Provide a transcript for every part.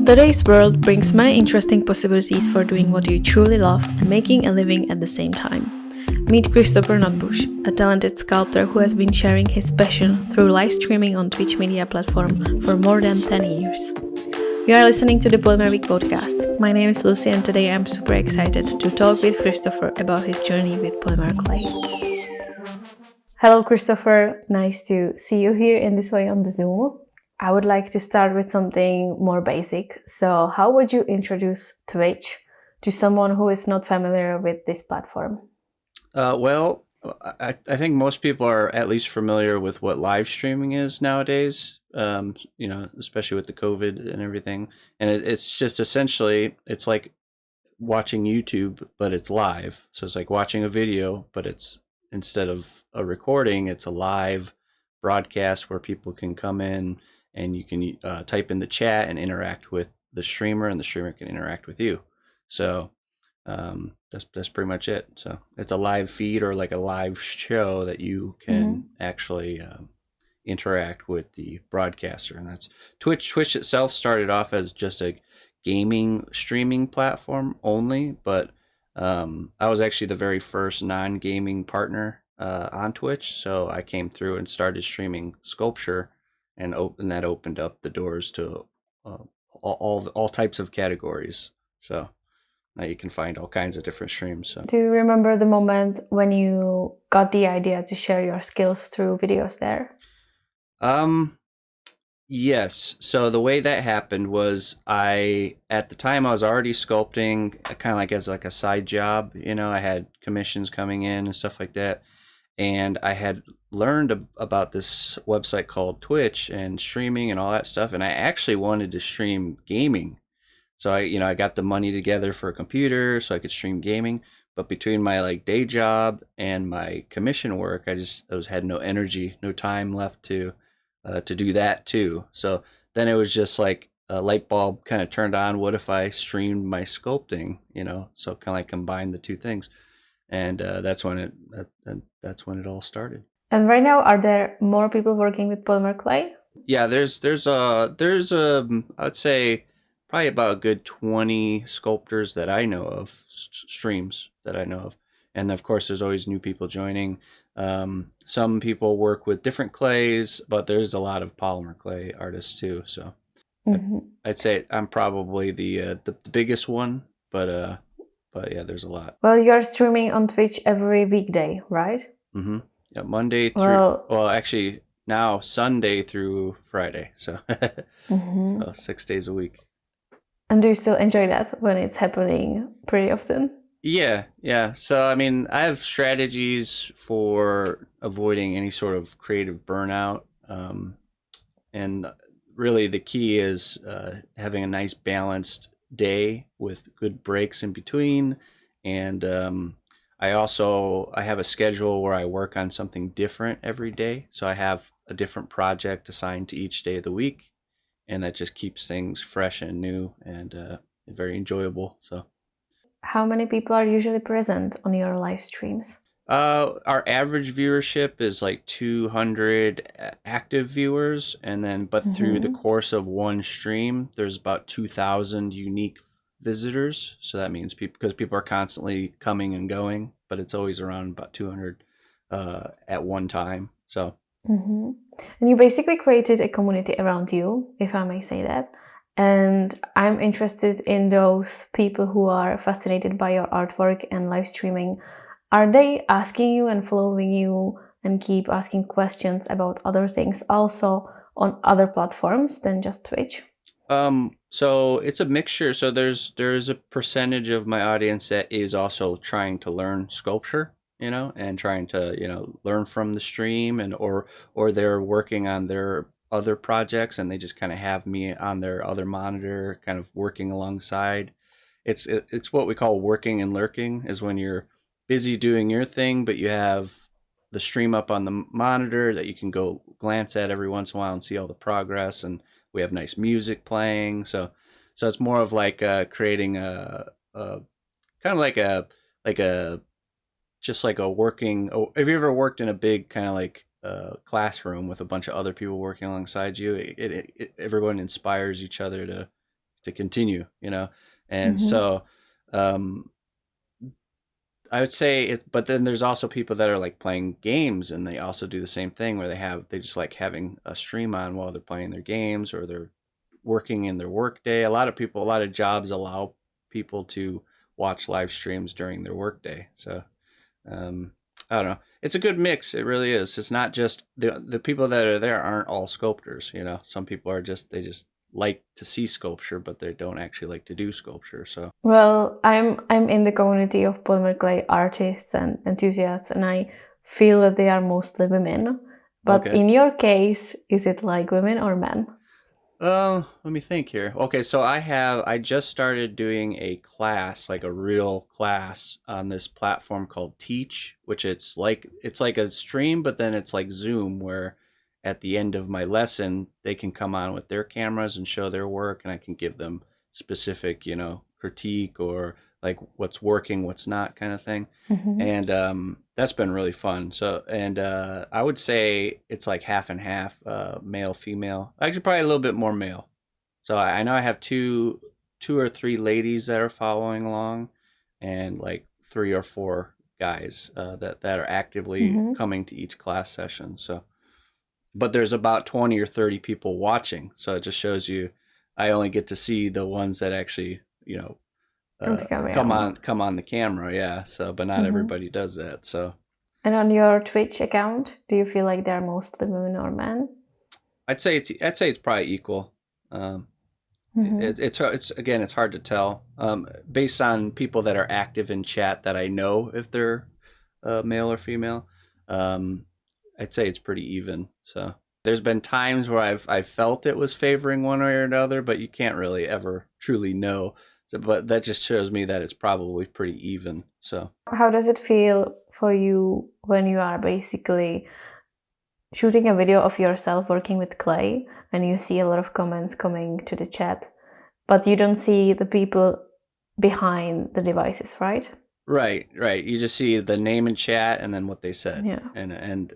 Today's world brings many interesting possibilities for doing what you truly love and making a living at the same time. Meet Christopher Notbush, a talented sculptor who has been sharing his passion through live streaming on Twitch media platform for more than 10 years. You are listening to the Polymer Week podcast. My name is Lucy and today I'm super excited to talk with Christopher about his journey with polymer clay. Hello Christopher, nice to see you here in this way on the Zoom. I would like to start with something more basic. So how would you introduce Twitch to someone who is not familiar with this platform? I think most people are at least familiar with what live streaming is nowadays, especially with the COVID and everything. And it's just essentially, it's like watching YouTube, but it's live. So it's like watching a video, but it's instead of a recording, it's a live broadcast where people can come in and you can type in the chat and interact with the streamer, and the streamer can interact with you. So that's pretty much it. So it's a live feed or like a live show that you can actually interact with the broadcaster, and that's Twitch. Twitch itself started off as just a gaming streaming platform only, but I was actually the very first non-gaming partner on Twitch, so I came through and started streaming sculpture, and that opened up the doors to all types of categories. So now you can find all kinds of different streams. So. Do you remember the moment when you got the idea to share your skills through videos there? Yes. So the way that happened was at the time I was already sculpting kind of like as like a side job, I had commissions coming in and stuff like that. And I had learned about this website called Twitch and streaming and all that stuff. And I actually wanted to stream gaming. So I got the money together for a computer so I could stream gaming. But between my like day job and my commission work, I had no energy, no time left to do that too. So then it was just like a light bulb kind of turned on. What if I streamed my sculpting? So kind of like combined the two things, and that's when it all started. And right now, are there more people working with polymer clay? Yeah, there's I would say probably about a good 20 sculptors that I know of, streams that I know of, and of course there's always new people joining. Some people work with different clays, but there's a lot of polymer clay artists too. So I'd say I'm probably the biggest one, but yeah, there's a lot. Well, you're streaming on Twitch every weekday, right? Mm-hmm. Yeah, Monday through actually now Sunday through Friday, so so 6 days a week. And do you still enjoy that when it's happening pretty often? Yeah. So, I mean, I have strategies for avoiding any sort of creative burnout. And really the key is having a nice balanced day with good breaks in between. And I have a schedule where I work on something different every day. So I have a different project assigned to each day of the week. And that just keeps things fresh and new and very enjoyable. So. How many people are usually present on your live streams? Our average viewership is like 200 active viewers, but through the course of one stream, there's about 2,000 unique visitors. So that means because people are constantly coming and going, but it's always around about 200 at one time. So. And you basically created a community around you, if I may say that. And I'm interested in those people who are fascinated by your artwork and live streaming. Are they asking you and following you and keep asking questions about other things also on other platforms than just Twitch? So it's a mixture. So there's a percentage of my audience that is also trying to learn sculpture, and trying to, learn from the stream, and or they're working on their other projects and they just kind of have me on their other monitor kind of working alongside. It's what we call working and lurking, is when you're busy doing your thing but you have the stream up on the monitor that you can go glance at every once in a while and see all the progress, and we have nice music playing. So it's more of like creating a kind of like a just like a working. Have you ever worked in a big kind of like classroom with a bunch of other people working alongside you? Everyone inspires each other to to continue, and Mm-hmm. so um, I would say it, but then there's also people that are like playing games and they also do the same thing where they just like having a stream on while they're playing their games or they're working in their work day. A lot of jobs allow people to watch live streams during their work day. So um, I don't know. It's a good mix. It really is. It's not just the people that are there aren't all sculptors. Some people are they just like to see sculpture, but they don't actually like to do sculpture. So Well, I'm in the community of polymer clay artists and enthusiasts, and I feel that they are mostly women. But okay. in your case, is it like women or men? Let me think here. Okay, so I just started doing a class, like a real class on this platform called Teach, which it's like a stream, but then it's like Zoom where at the end of my lesson they can come on with their cameras and show their work and I can give them specific, critique or like what's working, what's not kind of thing. Mm-hmm. And that's been really fun. So, and I would say it's like half and half, male, female. Actually, probably a little bit more male. So I know I have two or three ladies that are following along, and like 3 or 4 guys that are actively Mm-hmm. coming to each class session. So, but there's about 20 or 30 people watching. So it just shows you, I only get to see the ones that actually, On the camera. come on the camera, yeah. So, but not Mm-hmm. everybody does that. So, And on your Twitch account, do you feel like they're mostly women or men? I'd say it's probably equal. Um, Mm-hmm. it's again, it's hard to tell based on people that are active in chat that I know if they're male or female. Um, I'd say it's pretty even. So there's been times where I've felt it was favoring one way or another, but you can't really ever truly know. So, but that just shows me that it's probably pretty even. So How does it feel for you when you are basically shooting a video of yourself working with clay and you see a lot of comments coming to the chat, but you don't see the people behind the devices, right? right, right. You just see the name in chat and then what they said, Yeah. and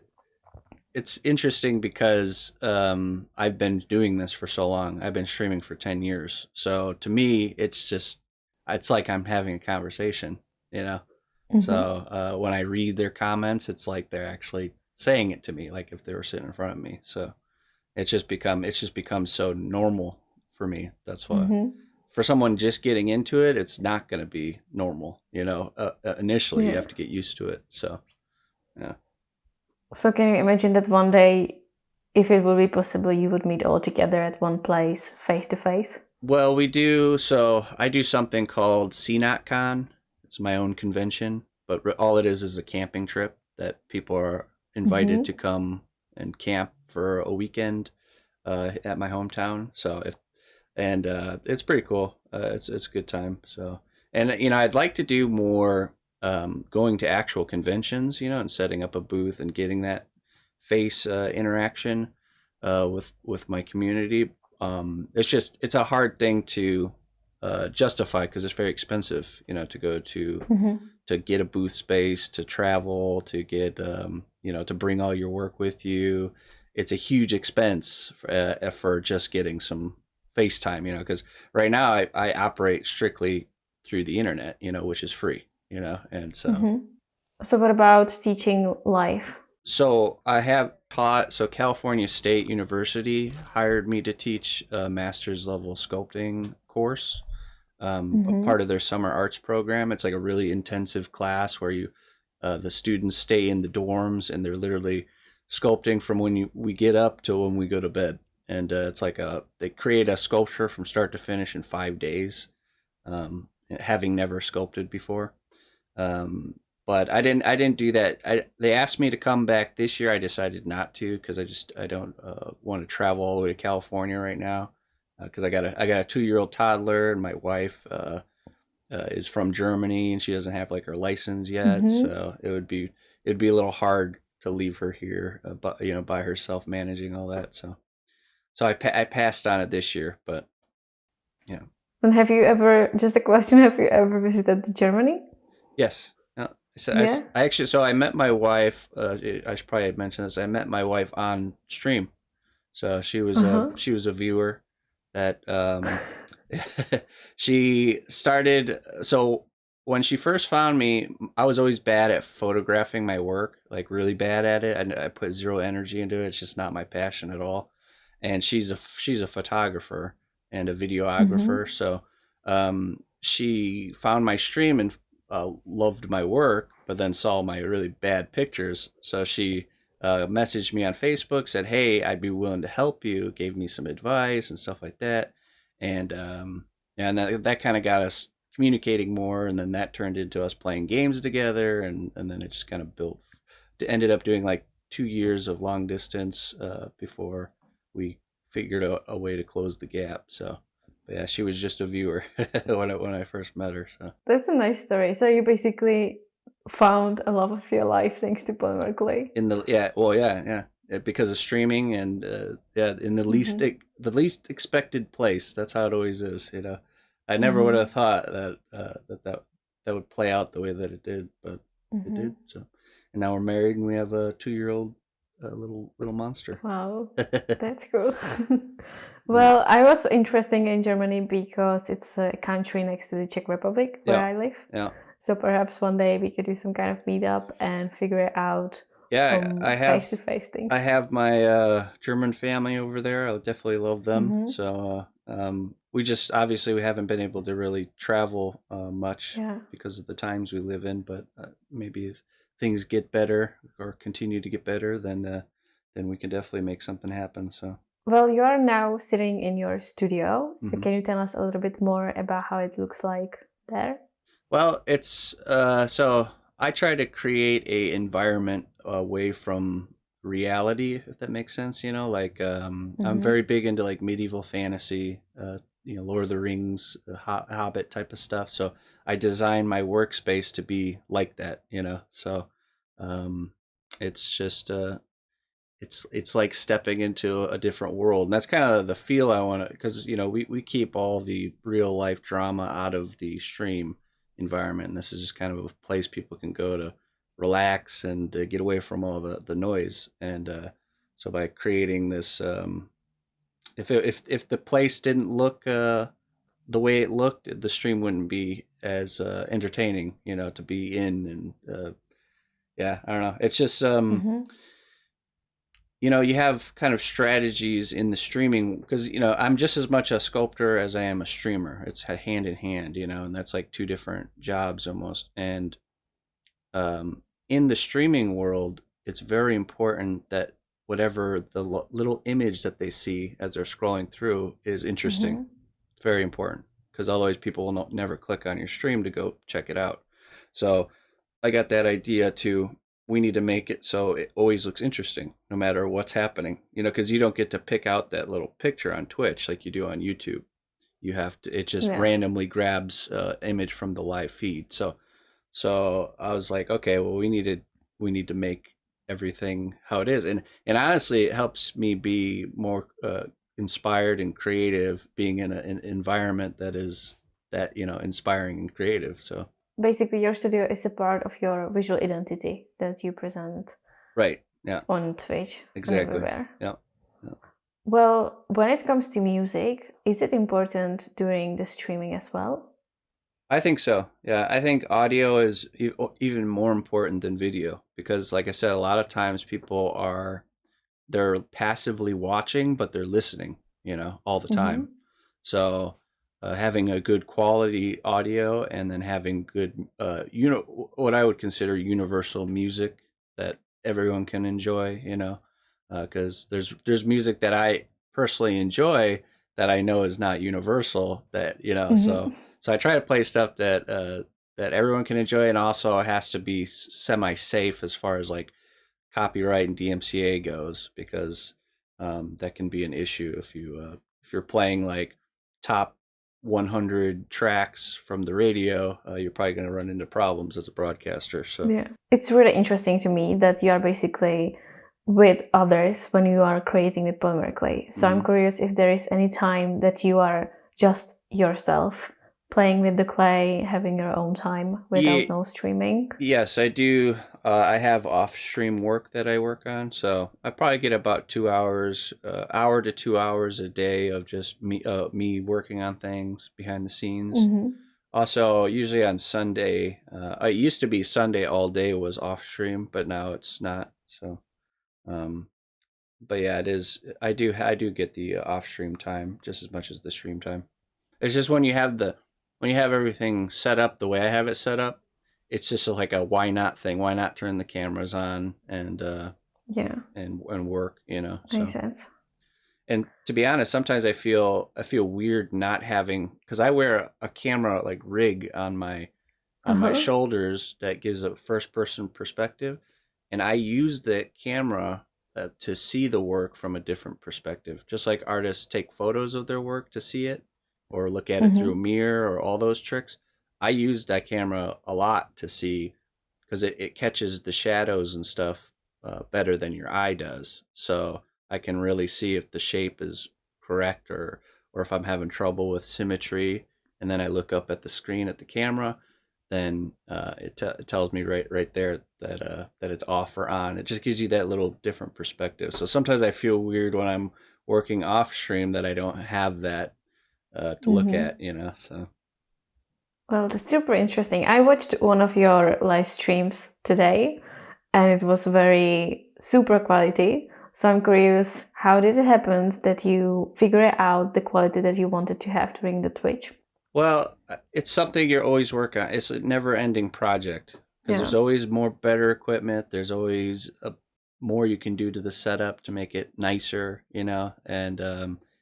it's interesting because I've been doing this for so long. I've been streaming for 10 years, so to me, it's like I'm having a conversation, you know. So Mm-hmm. when I read their comments, it's like they're actually saying it to me, like if they were sitting in front of me. So it's just become so normal for me. That's why Mm-hmm. for someone just getting into it, it's not going to be normal. Initially, you Yeah. have to get used to it. So yeah. So can you imagine that one day, if it would be possible, you would meet all together at one place, face to face? Well, we do. So I do something called CNOTCon. It's my own convention, but all it is a camping trip that people are invited to Mm-hmm. come and camp for a weekend at my hometown. So if and it's pretty cool. It's a good time. So and I'd like to do more going to actual conventions, and setting up a booth and getting that face interaction with my community. It's a hard thing to justify because it's very expensive, to go Mm-hmm. to get a booth space, to travel, to get to bring all your work with you. It's a huge expense for just getting some FaceTime, because right now I operate strictly through the internet, which is free, and so Mm-hmm. So what about teaching live? so I have taught. So California State University hired me to teach a master's level sculpting course, a Mm-hmm. part of their summer arts program. It's like a really intensive class where the students stay in the dorms and they're literally sculpting from we get up to when we go to bed. And it's like they create a sculpture from start to finish in 5 days, having never sculpted before. Um, but I didn't do that. They asked me to come back this year. I decided not to because I don't want to travel all the way to California right now because I got a 2-year-old toddler and my wife is from Germany and she doesn't have like her license yet, Mm-hmm. so it'd be a little hard to leave her here, but by herself managing all that. So I passed on it this year, but yeah. And have you ever, just a question, have you ever visited Germany? Yes. So Yeah. I actually, so I met my wife. I should probably mention this. I met my wife on stream. So Uh-huh. she was a viewer that She started, so when she first found me, I was always bad at photographing my work, like really bad at it. I put zero energy into it. It's just not my passion at all. And she's a photographer and a videographer. Mm-hmm. So she found my stream and loved my work, but then saw my really bad pictures. So she messaged me on Facebook, said, "Hey, I'd be willing to help you," gave me some advice and stuff like that. And yeah, and that kind of got us communicating more, and then that turned into us playing games together, and then it just kind of built. It ended up doing like 2 years of long distance before we figured out a way to close the gap. So, but yeah, she was just a viewer when I first met her. So That's a nice story. So you basically found a love of your life thanks to polymer clay. in the because of streaming and yeah, in the Mm-hmm. the least expected place. That's how it always is. You know, I never would Mm-hmm. have thought that that would play out the way that it did, but it Mm-hmm. did. So, and now we're married and we have a 2-year-old little monster. Wow, that's cool. Well, I was interested in Germany because it's a country next to the Czech Republic where Yeah, I live. yeah, So perhaps one day we could do some kind of meetup and figure it out yeah. from face-to-face thing. I have my German family over there. I would definitely love them. Mm-hmm. So we just obviously we haven't been able to really travel much Yeah. because of the times we live in. But maybe if things get better or continue to get better, then we can definitely make something happen. So Well, you are now sitting in your studio. So mhm. can you tell us a little bit more about how it looks like there? Well, it's so I try to create a environment away from reality, if that makes sense. You know, like I'm Mm-hmm. very big into like medieval fantasy, Lord of the Rings, Hobbit type of stuff. So I design my workspace to be like that. You know, so um, it's just it's like stepping into a different world, and that's kind of the feel I want to, because we keep all the real life drama out of the stream environment, and this is just kind of a place people can go to relax and get away from all the noise. And so by creating this, if the place didn't look the way it looked, the stream wouldn't be as entertaining, to be in. And yeah, I don't know, it's just Mm-hmm. you have kind of strategies in the streaming, because I'm just as much a sculptor as I am a streamer. It's hand in hand, and that's like two different jobs almost. And in the streaming world, it's very important that whatever the little image that they see as they're scrolling through is interesting. Mm-hmm. It's very important, because otherwise people will never click on your stream to go check it out. So I got that idea to, we need to make it so it always looks interesting no matter what's happening, because you don't get to pick out that little picture on Twitch like you do on YouTube. You have to, it just Yeah. randomly grabs image from the live feed. So I was like, okay, well, we need to make everything how it is. And honestly, it helps me be more inspired and creative being in an environment that is that, inspiring and creative. So Basically, your studio is a part of your visual identity that you present right. Yeah, on Twitch and exactly. everywhere. Yeah. Yeah. Well, when it comes to music, is it important during the streaming as well? I think so. Yeah, I think audio is even more important than video, because, like I said, a lot of times people they're passively watching, but they're listening, all the Mm-hmm. time. So having a good quality audio, and then having good, what I would consider universal music that everyone can enjoy, because there's music that I personally enjoy that I know is not universal, that, Mm-hmm. so I try to play stuff that everyone can enjoy, and also it has to be semi safe as far as like copyright and DMCA goes, because that can be an issue if you're playing like top 100 tracks from the radio. You're probably going to run into problems as a broadcaster. So Yeah. It's really interesting to me that you are basically with others when you are creating with polymer clay. So I'm mhm. curious if there is any time that you are just yourself playing with the clay, having your own time without no streaming? Yes, I do. I have off-stream work that I work on, so I probably get about 2 hours, hour to 2 hours a day of just me working on things behind the scenes. Also, usually on Sunday, it used to be Sunday all day was off-stream, but now it's not. So, um, but yeah, it is. I do get the off-stream time just as much as the stream time. It's just when you have everything set up the way I have it set up, it's just like a why not thing. Why not turn the cameras on and Yeah, and work, you know? makes So, sense. and to be honest, sometimes I feel weird not having, because I wear a camera like rig on my Uh-huh. shoulders that gives a first person perspective, and I use the camera to see the work from a different perspective. Just like artists take photos of their work to see it or look at it through a mirror or all those tricks. I use that camera a lot to see, because it catches the shadows and stuff better than your eye does. So I can really see if the shape is correct, or if I'm having trouble with symmetry. And then I look up at the screen at the camera, then it tells me right there that it's off or on. It just gives you that little different perspective. So sometimes I feel weird when I'm working off stream that I don't have that to look at, you know. So Well, that's super interesting. I watched one of your live streams today and it was very super quality. So I'm curious, how did it happen that you figure out the quality that you wanted to have during the Twitch? well, it's something you're always working on. It's a never-ending project because Yeah. there's always more better equipment. There's always more you can do to the setup to make it nicer, you know. And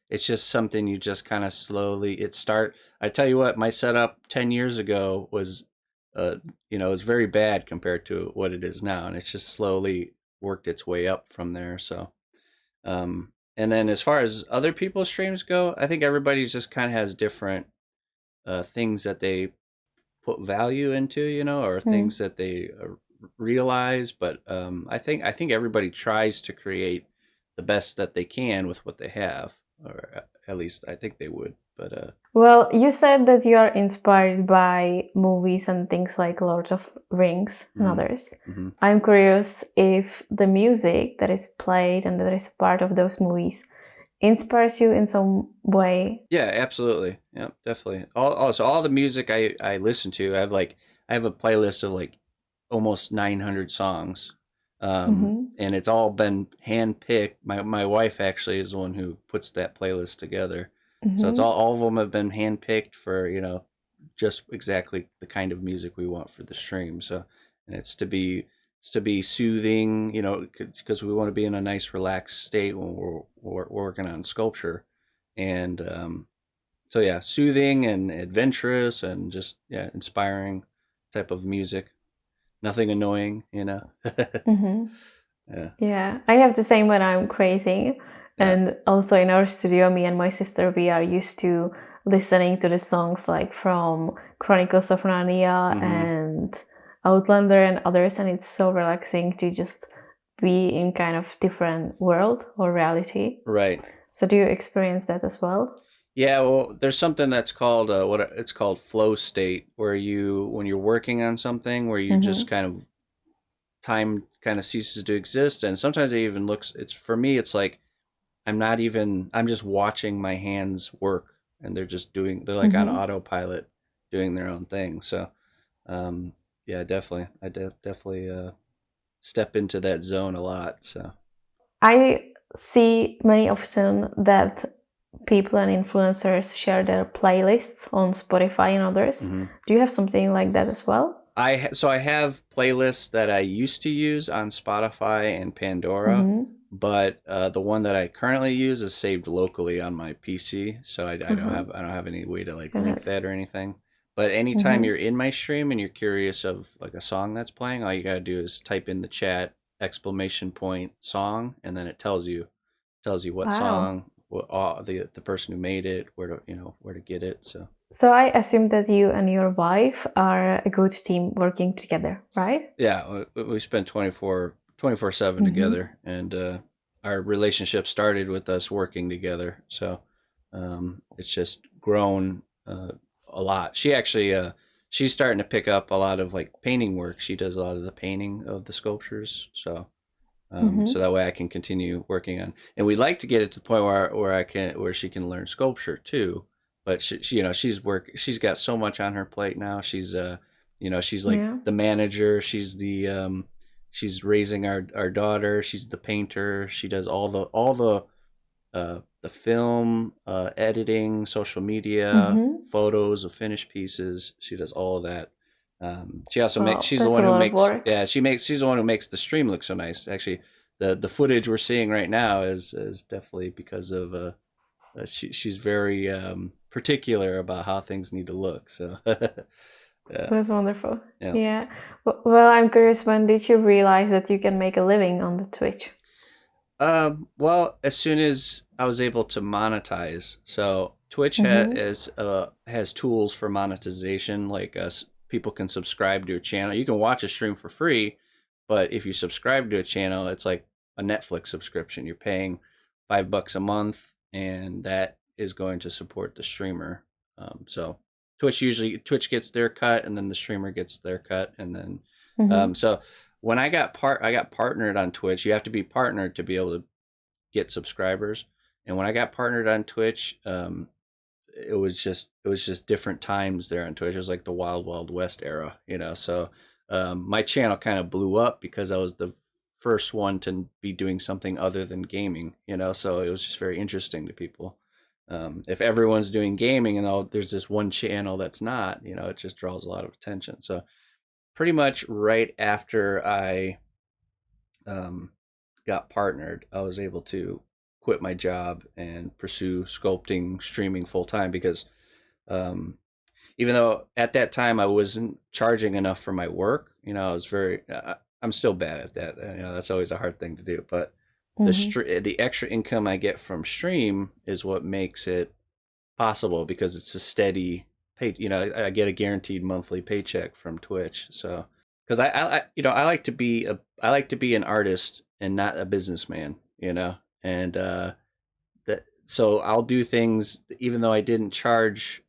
it's just something you just kind of slowly. I tell you what, my setup 10 years ago was, uh, it was very bad compared to what it is now, and it's just slowly worked its way up from there. So, and then as far as other people's streams go, I think everybody's just kind of has different things that they put value into, or things that they realize. But I think everybody tries to create the best that they can with what they have, or at least I think they would. But Well, you said that you are inspired by movies and things like Lord of Rings and others. mhm. I'm curious if the music that is played and that is part of those movies inspires you in some way. Yeah, absolutely. Yeah, definitely. All the music I listen to, I have a playlist of like almost 900 songs. And it's all been handpicked. My wife actually is the one who puts that playlist together. So it's all of them have been handpicked for, just exactly the kind of music we want for the stream. So, and it's to be soothing, because we want to be in a nice relaxed state when we're working on sculpture. And so yeah, soothing and adventurous and just, yeah, inspiring type of music. Nothing annoying, you know. Yeah, Yeah, I have the same when I'm creating. yeah. And also in our studio, me and my sister, we are used to listening to the songs like from Chronicles of Narnia Hmm. and Outlander and others. And it's so relaxing to just be in kind of different world or reality. Right. So do you experience that as well? Yeah, well, there's something that's called it's called flow state, where when you're working on something, where you just kind of time kind of ceases to exist, and sometimes it even looks. It's for me, it's like I'm just watching my hands work, and they're like on autopilot, doing their own thing. So, yeah, definitely, definitely step into that zone a lot. So. I see many often that people and influencers share their playlists on Spotify and others. Do you have something like that as well? So I have playlists that I used to use on Spotify and Pandora, but the one that I currently use is saved locally on my PC, so I don't have any way to like link that or anything. But anytime you're in my stream and you're curious of like a song that's playing, all you gotta do is type in the chat exclamation point song, and then it tells you what Wow. song, the person who made it, where to get it. So. So I assume that you and your wife are a good team working together, right? Yeah, we spend 24/7 together, and our relationship started with us working together. So it's just grown a lot. She actually she's starting to pick up a lot of like painting work. She does a lot of the painting of the sculptures. So so Mm-hmm. that way I can continue working on, and we'd like to get it to the point where she can learn sculpture too. But she she's got so much on her plate now. She's like Yeah. the manager. She's raising our daughter. She's the painter. She does all the film, editing, social media, Mm-hmm. photos of finished pieces. She does all of that. She also makes. Wow, She's the that's one a who lot of makes. work. Yeah, she's the one who makes the stream look so nice. Actually, the footage we're seeing right now is definitely because of she's very particular about how things need to look. So yeah, That's wonderful. yeah. Yeah. Well, I'm curious, when did you realize that you can make a living on the Twitch? Well, as soon as I was able to monetize, so Twitch Mm-hmm. has tools for monetization. Like people can subscribe to a channel. You can watch a stream for free, but if you subscribe to a channel, it's like a Netflix subscription. You're paying $5 a month, and that is going to support the streamer. So Twitch gets their cut, and then the streamer gets their cut, and then Mm-hmm. so when I got partnered on Twitch. You have to be partnered to be able to get subscribers. And when I got partnered on Twitch, it was just different times there on Twitch. It was like the Wild Wild West era. So my channel kind of blew up because I was the first one to be doing something other than gaming. So it was just very interesting to people. If everyone's doing gaming and there's this one channel that's not, it just draws a lot of attention. So pretty much right after I um, got partnered, I was able to quit my job and pursue sculpting streaming full time because um, even though at that time I wasn't charging enough for my work, I was I'm still bad at that. That's always a hard thing to do. But Mm-hmm. the extra income I get from stream is what makes it possible because it's a steady pay. I get a guaranteed monthly paycheck from Twitch. So because I like to be an artist and not a businessman. And that so I'll do things even though I didn't charge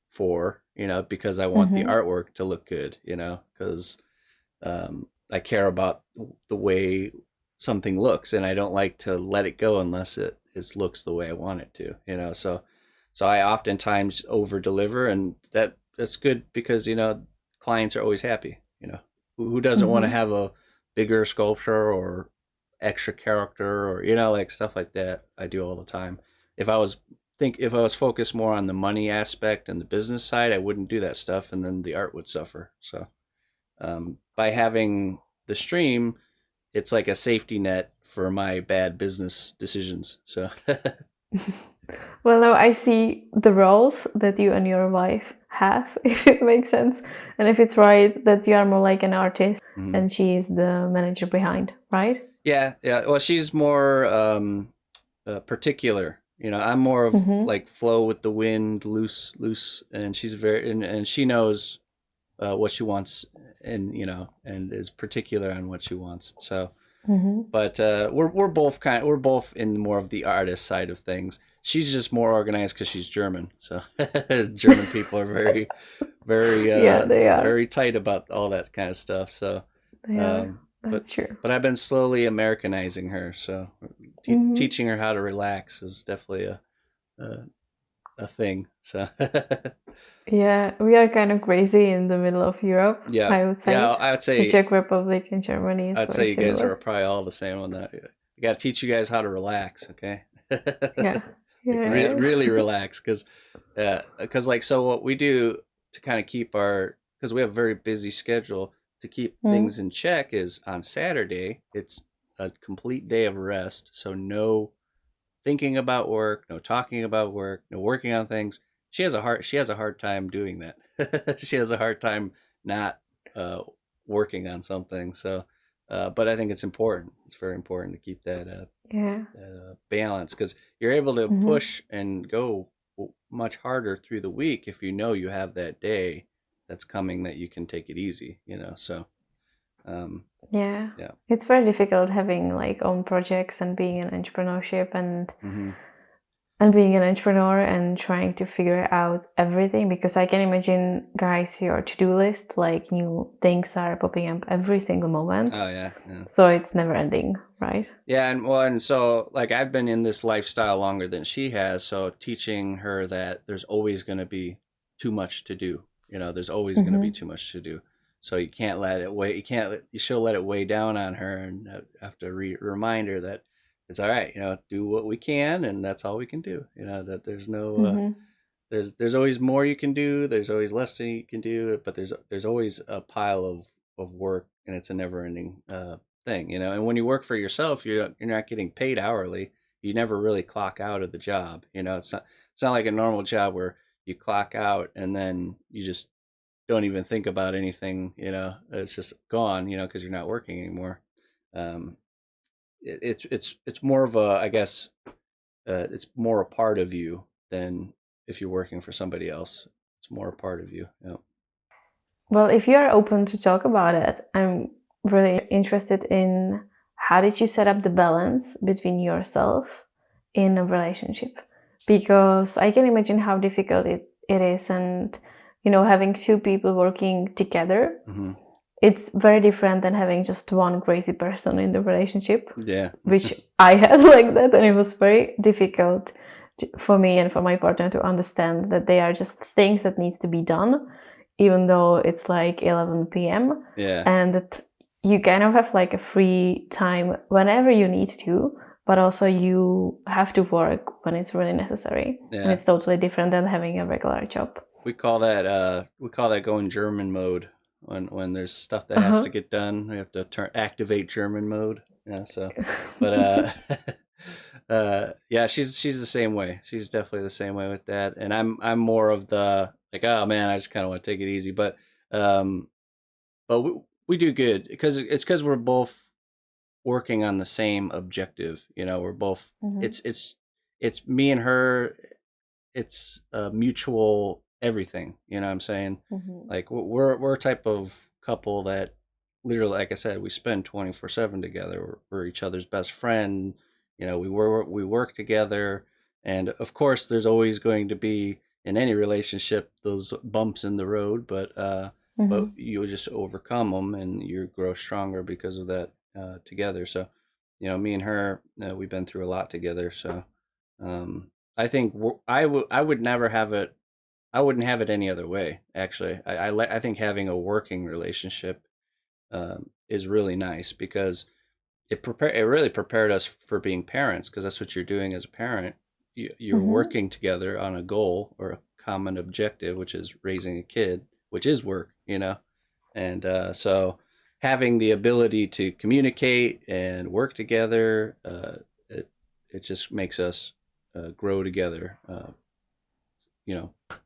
for because I want the Mm-hmm. artwork to look good. Because I care about the way something looks, and I don't like to let it go unless it looks the way I want it to. So I oftentimes over deliver, and that's good because clients are always happy. Who doesn't want to Mm-hmm. have a bigger sculpture or extra character or like stuff like that. I do all the time. If I was focused more on the money aspect and the business side, I wouldn't do that stuff, and then the art would suffer. So by having the stream, it's like a safety net for my bad business decisions. So Well, now I see the roles that you and your wife have, if it makes sense. And if it's right, that you are more like an artist mhm. and she is the manager behind, right? Yeah, yeah. Well, she's more particular. I'm more of Mm-hmm. like flow with the wind, loose, loose, and she's and she knows what she wants, and is particular on what she wants. So, Mm-hmm. but we're both in more of the artist side of things. She's just more organized because she's German. So German people are very, very, Yeah, they are. very tight about all that kind of stuff. So, They are. um, but That's true. but I've been slowly Americanizing her. So Mm-hmm. teaching her how to relax is definitely a, a thing. So Yeah, we are kind of crazy in the middle of Europe, yeah, I would yeah. say. The Czech Republic and Germany is I'd very say you guys are similar. probably all the same on that. I got to teach you guys how to relax, okay? Yeah. Like Yeah. really relax, because like so what we do to kind of keep because we have a very busy schedule to keep Mm. things in check is on Saturday it's a complete day of rest, so no thinking about work, no talking about work, no working on things. She has a hard time doing that. She has a hard time not uh, working on something. So, but I think it's important. It's very important to keep Yeah. that balance because you're able to Mm-hmm. push and go much harder through the week if you know you have that day that's coming that you can take it easy. So um, Yeah. yeah. It's very difficult having like own projects and being in entrepreneurship and Hmm. And being an entrepreneur and trying to figure out everything, because I can imagine, guys, your to-do list, like new things are popping up every single moment. Oh yeah. So it's never ending, right? Yeah, and so like I've been in this lifestyle longer than she has, so teaching her that there's always going to be too much to do. There's always going to be too much to do. So you can't let it weigh. She'll let it weigh down on her, and have to remind her that it's all right. Do what we can, and that's all we can do. That there's no. There's always more you can do. There's always less that you can do, but there's always a pile of work, and it's a never ending thing. And when you work for yourself, you're not getting paid hourly. You never really clock out of the job. It's not like a normal job where you clock out and then you just don't even think about anything. It's just gone. Because you're not working anymore. Um, it's more of a, I guess, it's more a part of you than if you're working for somebody else. It's more a part of you. Yeah. Well, if you are open to talk about it, I'm really interested in how did you set up the balance between yourself in a relationship? Because I can imagine how difficult it is, and having two people working together, it's very different than having just one crazy person in the relationship. Yeah. Which I had like that, and it was very difficult for me and for my partner to understand that they are just things that needs to be done, even though it's like 11 p.m. Yeah. And that you kind of have like a free time whenever you need to, but also you have to work when it's really necessary. Yeah. And it's totally different than having a regular job. We call that going German mode when there's stuff that has to get done. We have to activate German mode. Yeah. So, but yeah, she's the same way. She's definitely the same way with that. And I'm more of the like, oh man, I just kind of want to take it easy. But we do good because we're both working on the same objective. We're both. It's me and her. It's a mutual everything. You know what I'm saying? Like we're a type of couple that literally, like I said, we spend 24/7 together. We're each other's best friend. We work together, and of course, there's always going to be in any relationship those bumps in the road, but you just overcome them and you grow stronger because of that together. So, me and her, we've been through a lot together. So, I think I would never have it. I wouldn't have it any other way. Actually, I think having a working relationship is really nice because it really prepared us for being parents, because that's what you're doing as a parent. You're working together on a goal or a common objective, which is raising a kid, which is work, and so having the ability to communicate and work together, it just makes us grow together,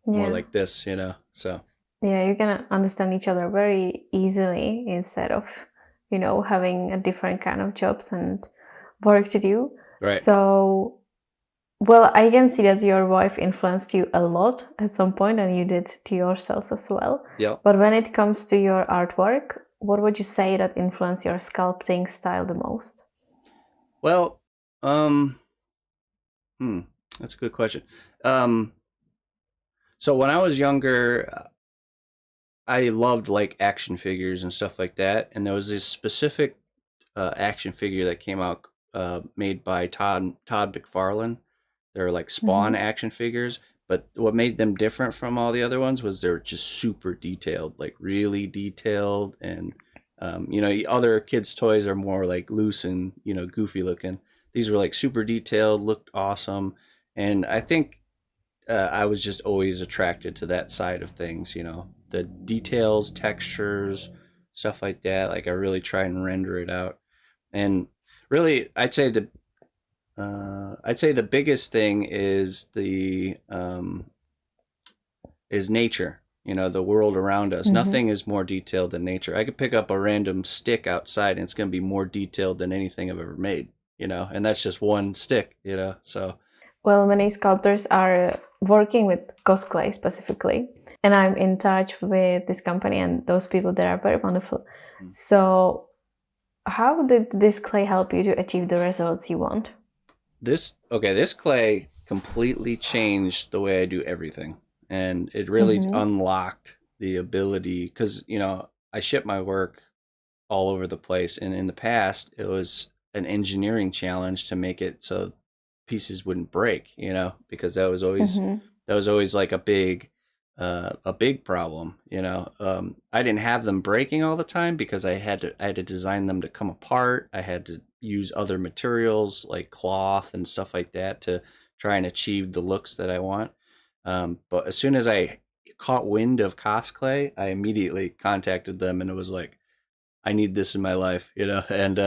more like this, so. Yeah, you can understand each other very easily instead of, having a different kind of jobs and work to do. Right. So, well, I can see that your wife influenced you a lot at some point, and you did to yourselves as well. Yeah. But when it comes to your artwork, what would you say that influenced your sculpting style the most? Well, that's a good question. So when I was younger, I loved like action figures and stuff like that, and there was this specific action figure that came out made by Todd McFarlane. They're like Spawn action figures, but what made them different from all the other ones was they're just super detailed, like really detailed, and other kids' toys are more like loose and goofy looking. These were like super detailed, looked awesome, and I think I was just always attracted to that side of things, the details, textures, stuff like that. Like I really try and render it out. And really, I'd say the biggest thing is is nature. The world around us. Nothing is more detailed than nature. I could pick up a random stick outside, and it's going to be more detailed than anything I've ever made. And that's just one stick. So. Well, many sculptors are working with ghost clay specifically, and I'm in touch with this company and those people that are very wonderful. So how did this clay help you to achieve the results you want? This clay completely changed the way I do everything. And it really Mm-hmm. unlocked the ability because, I ship my work all over the place. And in the past, it was an engineering challenge to make it so pieces wouldn't break, because Mm-hmm. that was always like a big problem. I didn't have them breaking all the time because I had to design them to come apart. I had to use other materials like cloth and stuff like that to try and achieve the looks that I want. But as soon as I caught wind of cosplay, I immediately contacted them and it was like, I need this in my life, and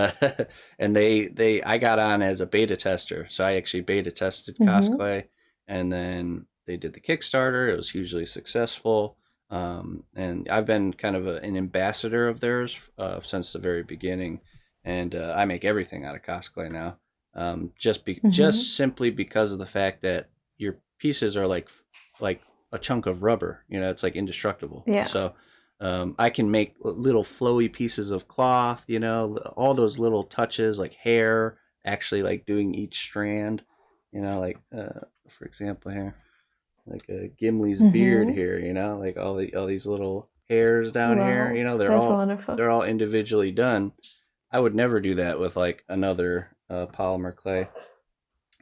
and I got on as a beta tester, so I actually beta tested Mm-hmm. cosplay, and then they did the Kickstarter. It was hugely successful, and I've been kind of an ambassador of theirs since the very beginning, and I make everything out of cosplay now, Mm-hmm. just simply because of the fact that your pieces are like a chunk of rubber, it's like indestructible, Yeah. so I can make little flowy pieces of cloth, all those little touches like hair, actually like doing each strand, like for example here, like Gimli's beard Mm-hmm. here, like all these little hairs down here, Wow, that's wonderful. they're all individually done. I would never do that with like another polymer clay.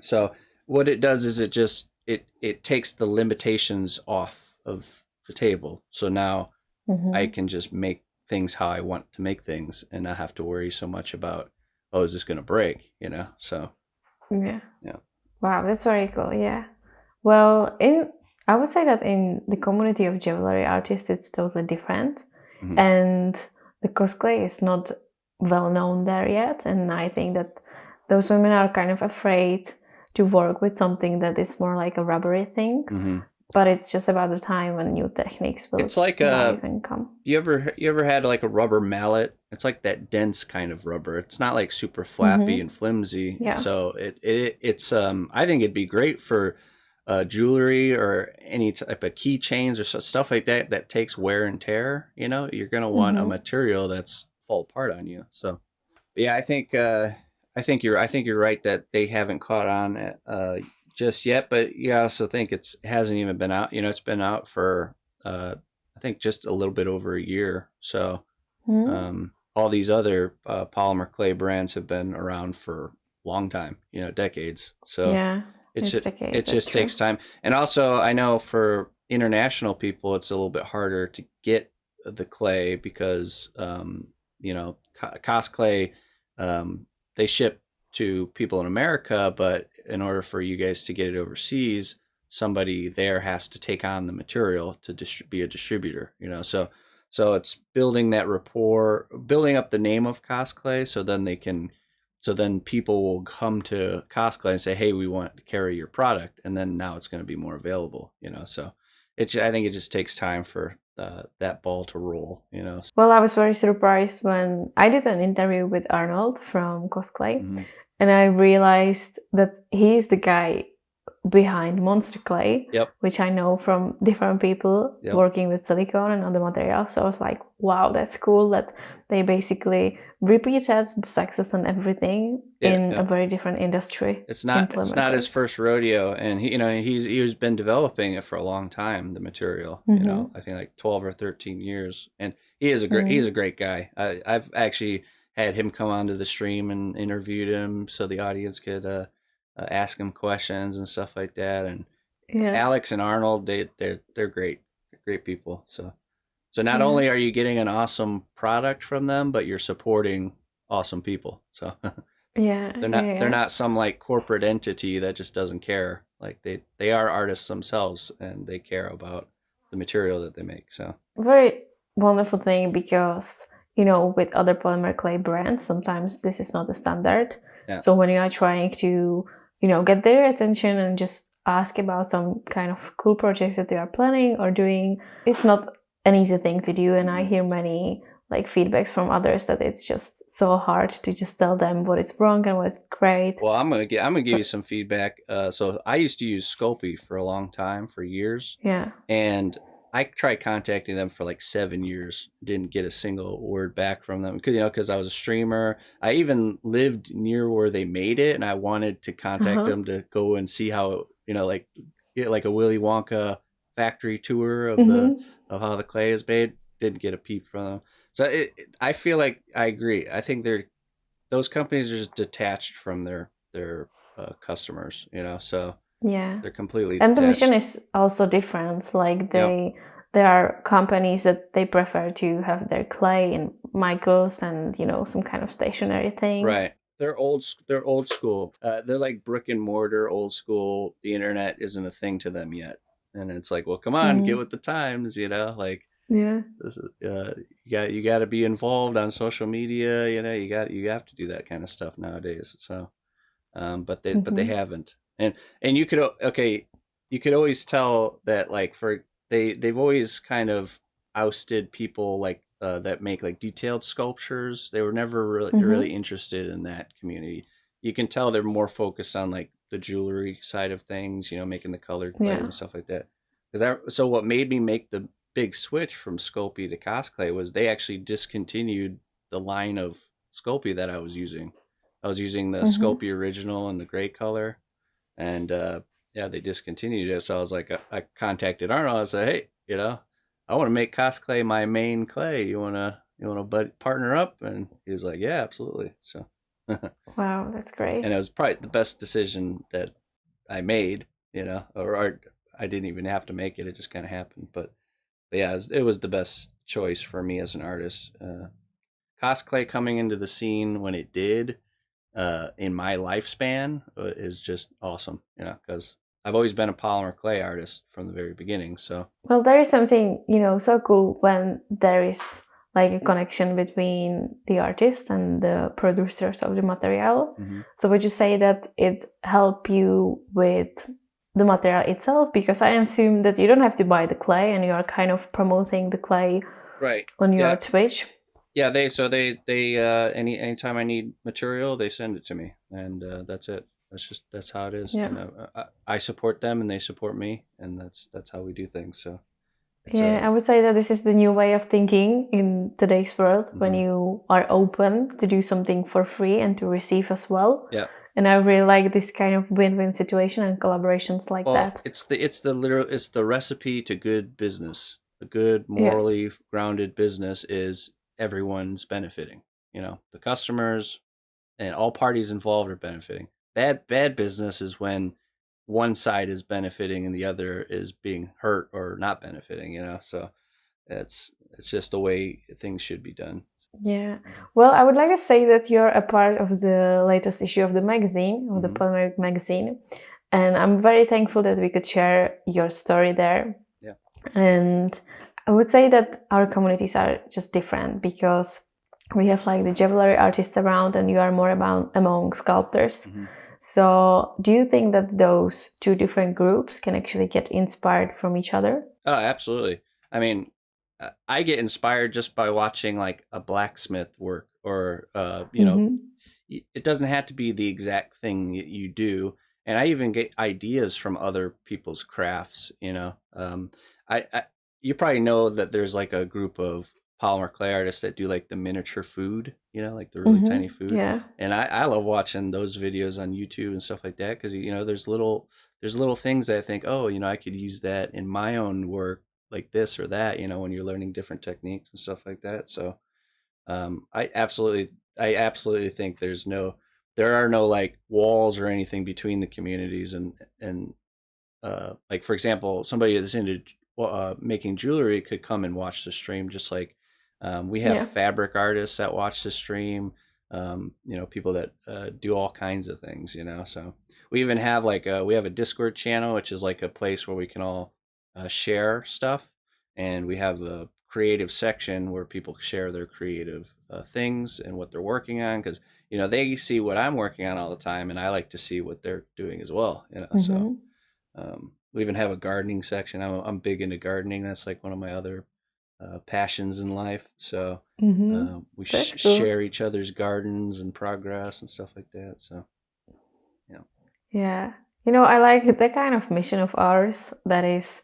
So what it does is it takes the limitations off of the table. So now I Mm-hmm. can just make things how I want to make things and not have to worry so much about, oh, is this going to break? So Yeah. yeah. Wow, that's very cool. Yeah. Well, in I would say that in the community of jewelry artists, it's totally different, Hmm. and the cosplay is not well known there yet. And I think that those women are kind of afraid to work with something that is more like a rubbery thing. Hmm. But it's just about the time when new techniques will It's like arrive and come. you ever had like a rubber mallet? It's like that dense kind of rubber. It's not like super flappy Mm-hmm. and flimsy. Yeah. So it's I think it'd be great for jewelry or any type of keychains or stuff like that that takes wear and tear. You're gonna want a Mm-hmm. material that's fall apart on you. So yeah, I think you're right that they haven't caught on just yet, but you also think it hasn't even been out. It's been out for I think just a little bit over a year. So Mm-hmm. all these other polymer clay brands have been around for a long time, decades. So Yeah, it's it's the case. it That's just true. takes time. And also, I know for international people, it's a little bit harder to get the clay because Cos clay they ship to people in America, but in order for you guys to get it overseas, somebody there has to take on the material to be a distributor. So it's building that rapport, building up the name of cosplay, so then people will come to cosplay and say, "Hey, we want to carry your product," and then now it's going to be more available. So I think it just takes time for that ball to roll. Well, I was very surprised when I did an interview with Arnold from Cosplay, Hmm. and I realized that he is the guy behind Monster Clay, Yep. which I know from different people Yep. working with silicone and other materials. So I was like, wow, that's cool that they basically repeated the success and everything Yeah. in a Yeah. very different industry It's not his implemented. first rodeo, and he's been developing it for a long time. The material, Mm-hmm. I think like 12 or 13 years, and he's a Mm-hmm. great guy. I've actually had him come onto the stream and interviewed him so the audience could ask him questions and stuff like that. And Yeah, Alex and Arnold, they're great, great people. So not yeah, only are you getting an awesome product from them, but you're supporting awesome people. So. yeah, They're yeah. not some like corporate entity that just doesn't care. Like they are artists themselves and they care about the material that they make. So Very wonderful thing because with other polymer clay brands sometimes this is not a standard, yeah. so when you are trying to get their attention and just ask about some kind of cool projects that they are planning or doing, it's not an easy thing to do. And I Mhm. hear many like feedbacks from others that it's just so hard to just tell them what is wrong and what is great. Well, I'm gonna give So you some feedback. So I used to use Sculpey for a long time, for years, yeah. and I tried contacting them for like 7 years, didn't get a single word back from them because I was a streamer. I even lived near where they made it, and I wanted to contact Uh-huh. them to go and see how like get like a Willy Wonka factory tour of the Mm-hmm. of how the clay is made. Didn't get a peep from them. So I feel like I agree. I think those companies are just detached from their customers. So Yeah. they're completely And the mission detached. is also different. Like Yep. there are companies that they prefer to have their clay in micros and some kind of stationary things. Right. They're old school. They're like brick and mortar, old school. The internet isn't a thing to them yet, and it's like, well, come on, get Mm. with the times. Like Yeah. this is you got to be involved on social media. You have to do that kind of stuff nowadays. So, but they Mm-hmm. haven't, and you could always tell that like they've always kind of ousted people like that make like detailed sculptures. They were never really Mm-hmm. interested in that community. You can tell they're more focused on like the jewelry side of things, making the colored clays Yeah. and stuff like that. So what made me make the big switch from Sculpey to Cosplay was they actually discontinued the line of Sculpey that I was using. I was using the Mm-hmm. Sculpey original in the gray color, and yeah, they discontinued it. So I was like, I contacted Arnold. I said, hey, I want to make cosplay my main clay. You wanna partner up? And he was like, yeah, absolutely. So, and Wow, that's great. it was probably the best decision that I made. Or I didn't even have to make it; it just kind of happened. But yeah, it was the best choice for me as an artist. Cosplay coming into the scene when it did in my lifespan is just awesome, because I've always been a polymer clay artist from the very beginning. So, Well, there is something, so cool when there is like a connection between the artist and the producers of the material. mm-hmm. So would you say that it helped you with the material itself? Because I assume that you don't have to buy the clay and you are kind of promoting the clay Right, on your yeah, Twitch. yeah. They anytime I need material, they send it to me, and that's it. That's how it is. Yeah. I support them, and they support me, and that's how we do things. So it's Yeah, a I would say that this is the new way of thinking in today's world when mm-hmm. you are open to do something for free and to receive as well. Yeah. And I really like this kind of win-win situation and collaborations like Well, that. it's the recipe to good business. A good Yeah. morally grounded business is everyone's benefiting. The customers and all parties involved are benefiting. Bad business is when one side is benefiting and the other is being hurt or not benefiting. So it's just the way things should be done. Yeah. Well, I would like to say that you're a part of the latest issue of the magazine, of the Mm-hmm. Polymer magazine. And I'm very thankful that we could share your story there. Yeah. And I would say that our communities are just different because we have like the jewelry artists around and you are more among sculptors. Mm-hmm. So do you think that those two different groups can actually get inspired from each other? Oh, absolutely. I mean, I get inspired just by watching like a blacksmith work, or Mm-hmm. it doesn't have to be the exact thing that you do. And I even get ideas from other people's crafts. I you probably know that there's like a group of polymer clay artists that do like the miniature food, like the really tiny Mm-hmm. food. Yeah. And I love watching those videos on YouTube and stuff like that because there's little things that I think, oh, I could use that in my own work, like this or that, when you're learning different techniques and stuff like that. So I absolutely think there are no like walls or anything between the communities, and like for example, somebody that's into making jewelry could come and watch the stream, just like we have Yeah. fabric artists that watch the stream, people that do all kinds of things, so we even have like we have a Discord channel, which is like a place where we can all share stuff, and we have a creative section where people share their creative things and what they're working on, because they see what I'm working on all the time, and I like to see what they're doing as well, so Mm-hmm. we even have a gardening section. I'm big into gardening. That's like one of my other passions in life. So Mm-hmm. we That's cool. share each other's gardens and progress and stuff like that. So yeah. Yeah. I like the kind of mission of ours that is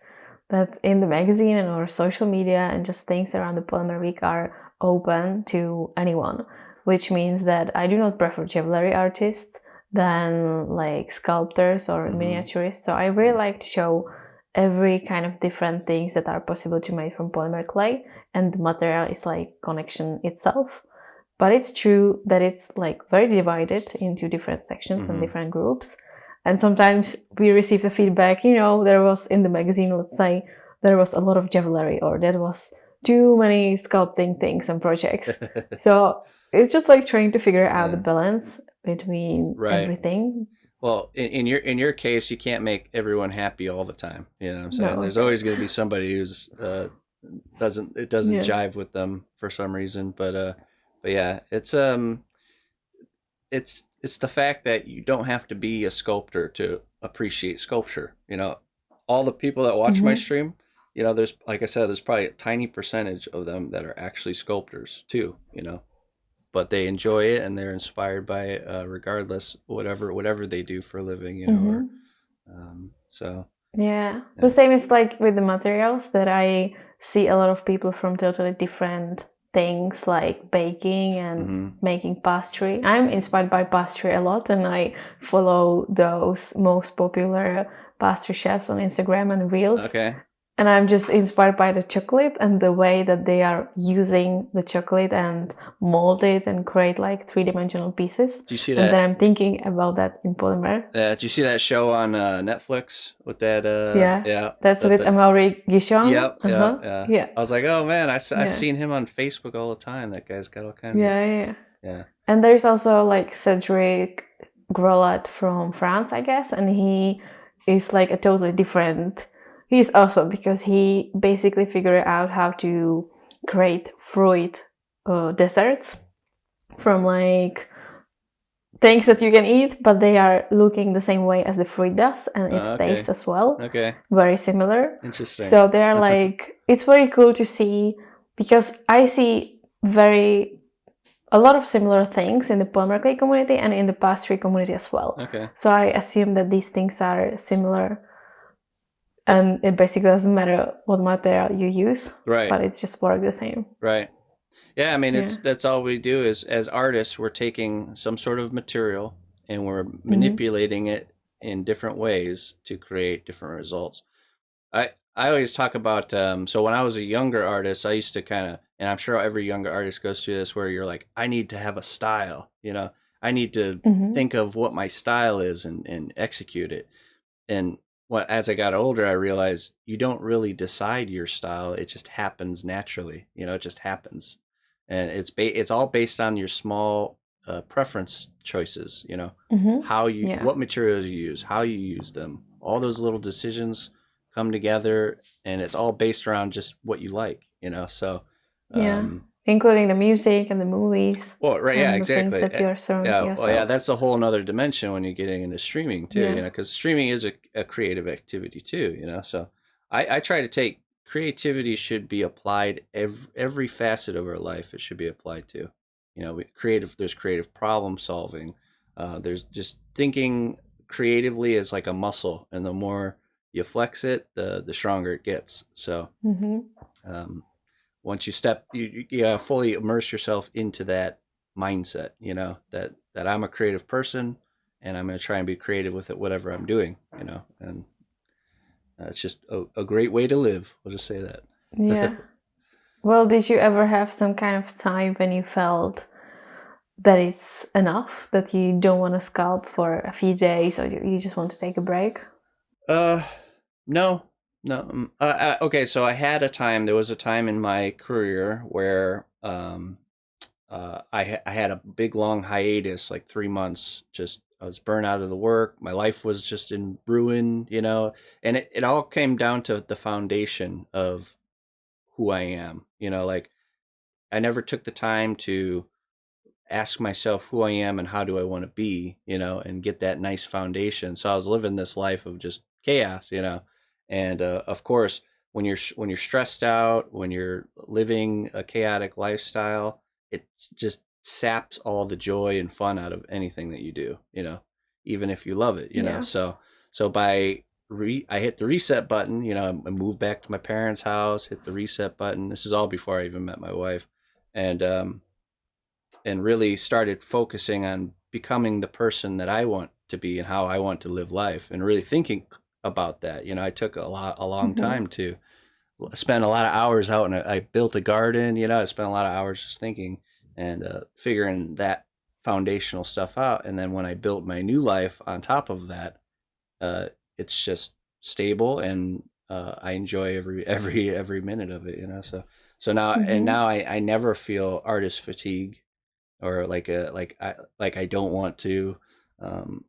that in the magazine and our social media and just things around the Polymer Week are open to anyone, which means that I do not prefer jewelry artists than like sculptors or miniaturists. So I really like to show every kind of different things that are possible to make from polymer clay, and the material is like connection itself. But it's true that it's like very divided into different sections and different groups. And sometimes we receive the feedback, there was in the magazine, let's say, there was a lot of jewelry, or there was too many sculpting things and projects. So it's just like trying to figure out the balance between everything. Well, in your case, you can't make everyone happy all the time. You know what I'm saying? No, There's always going to be somebody who's doesn't jive with them for some reason. But yeah, it's the fact that you don't have to be a sculptor to appreciate sculpture. All the people that watch my stream, there's, like I said, there's probably a tiny percentage of them that are actually sculptors too. But they enjoy it and they're inspired by it, regardless, whatever they do for a living, so yeah. The same is like with the materials, that I see a lot of people from totally different things like baking and making pastry. I'm inspired by pastry a lot, and I follow those most popular pastry chefs on Instagram and Reels. Okay. And I'm just inspired by the chocolate and the way that they are using the chocolate and mold it and create like 3-dimensional pieces. Do you see that? And then I'm thinking about that in polymer. Do you see that show on Netflix with that? Yeah. That's with Amaury Guichon. Yep. Yeah. I was like, oh man, I've seen him on Facebook all the time. That guy's got all kinds of. Yeah. And there's also like Cedric Grolat from France, I guess, and he is like a totally different. He's awesome because he basically figured out how to create fruit desserts from like things that you can eat, but they are looking the same way as the fruit does, and it tastes as well. Okay. Very similar. Interesting. So they're like, it's very cool to see, because I see a lot of similar things in the polymer clay community and in the pastry community as well. Okay. So I assume that these things are similar. And it basically doesn't matter what material you use, right? But it's just work the same, right? Yeah, I mean, that's all we do is, as artists, we're taking some sort of material and we're manipulating it in different ways to create different results. I always talk about so when I was a younger artist, I used to kind of, and I'm sure every younger artist goes through this, where you're like, I need to have a style, I need to think of what my style is and execute it. And as I got older, I realized you don't really decide your style. It just happens naturally. It just happens. And it's all based on your small preference choices, how what materials you use, how you use them. All those little decisions come together, and it's all based around just what you like, so. Including the music and the movies. Well, right, yeah, exactly. Things that you're surrounding yourself. Well, yeah, that's a whole nother dimension when you're getting into streaming too, because streaming is a creative activity too, So I try to take creativity should be applied every facet of our life. It should be applied to, there's creative problem solving. There's just thinking creatively is like a muscle, and the more you flex it, the stronger it gets. So. Once you fully immerse yourself into that mindset, that I'm a creative person and I'm going to try and be creative with it, whatever I'm doing, and it's just a great way to live. We'll just say that. Yeah. Well, did you ever have some kind of time when you felt that it's enough, that you don't want to sculpt for a few days, or you just want to take a break? No. Okay, so there was a time in my career where I had a big long hiatus, like 3 months. Just I was burnt out of the work. My life was just in ruin, and it all came down to the foundation of who I am, like I never took the time to ask myself who I am and how do I want to be, and get that nice foundation. So I was living this life of just chaos, and of course, when you're stressed out, when you're living a chaotic lifestyle, it just saps all the joy and fun out of anything that you do, even if you love it, So by I hit the reset button. I moved back to my parents' house, hit the reset button. This is all before I even met my wife, and really started focusing on becoming the person that I want to be and how I want to live life, and really thinking about that. I took a long Mm-hmm. time to spend a lot of hours out, and I built a garden. I spent a lot of hours just thinking and figuring that foundational stuff out. And then when I built my new life on top of that, uh, it's just stable, and I enjoy every minute of it. So now, and Mm-hmm. now I never feel artist fatigue, or like I don't want to um,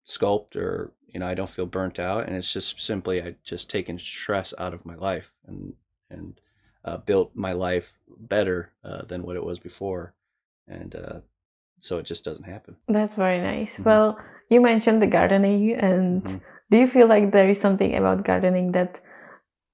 sculpt, or I don't feel burnt out, and it's just simply I just taken stress out of my life, and built my life better than what it was before, and so it just doesn't happen. That's very nice. Hmm. Well, you mentioned the gardening, and Hmm. do you feel like there is something about gardening that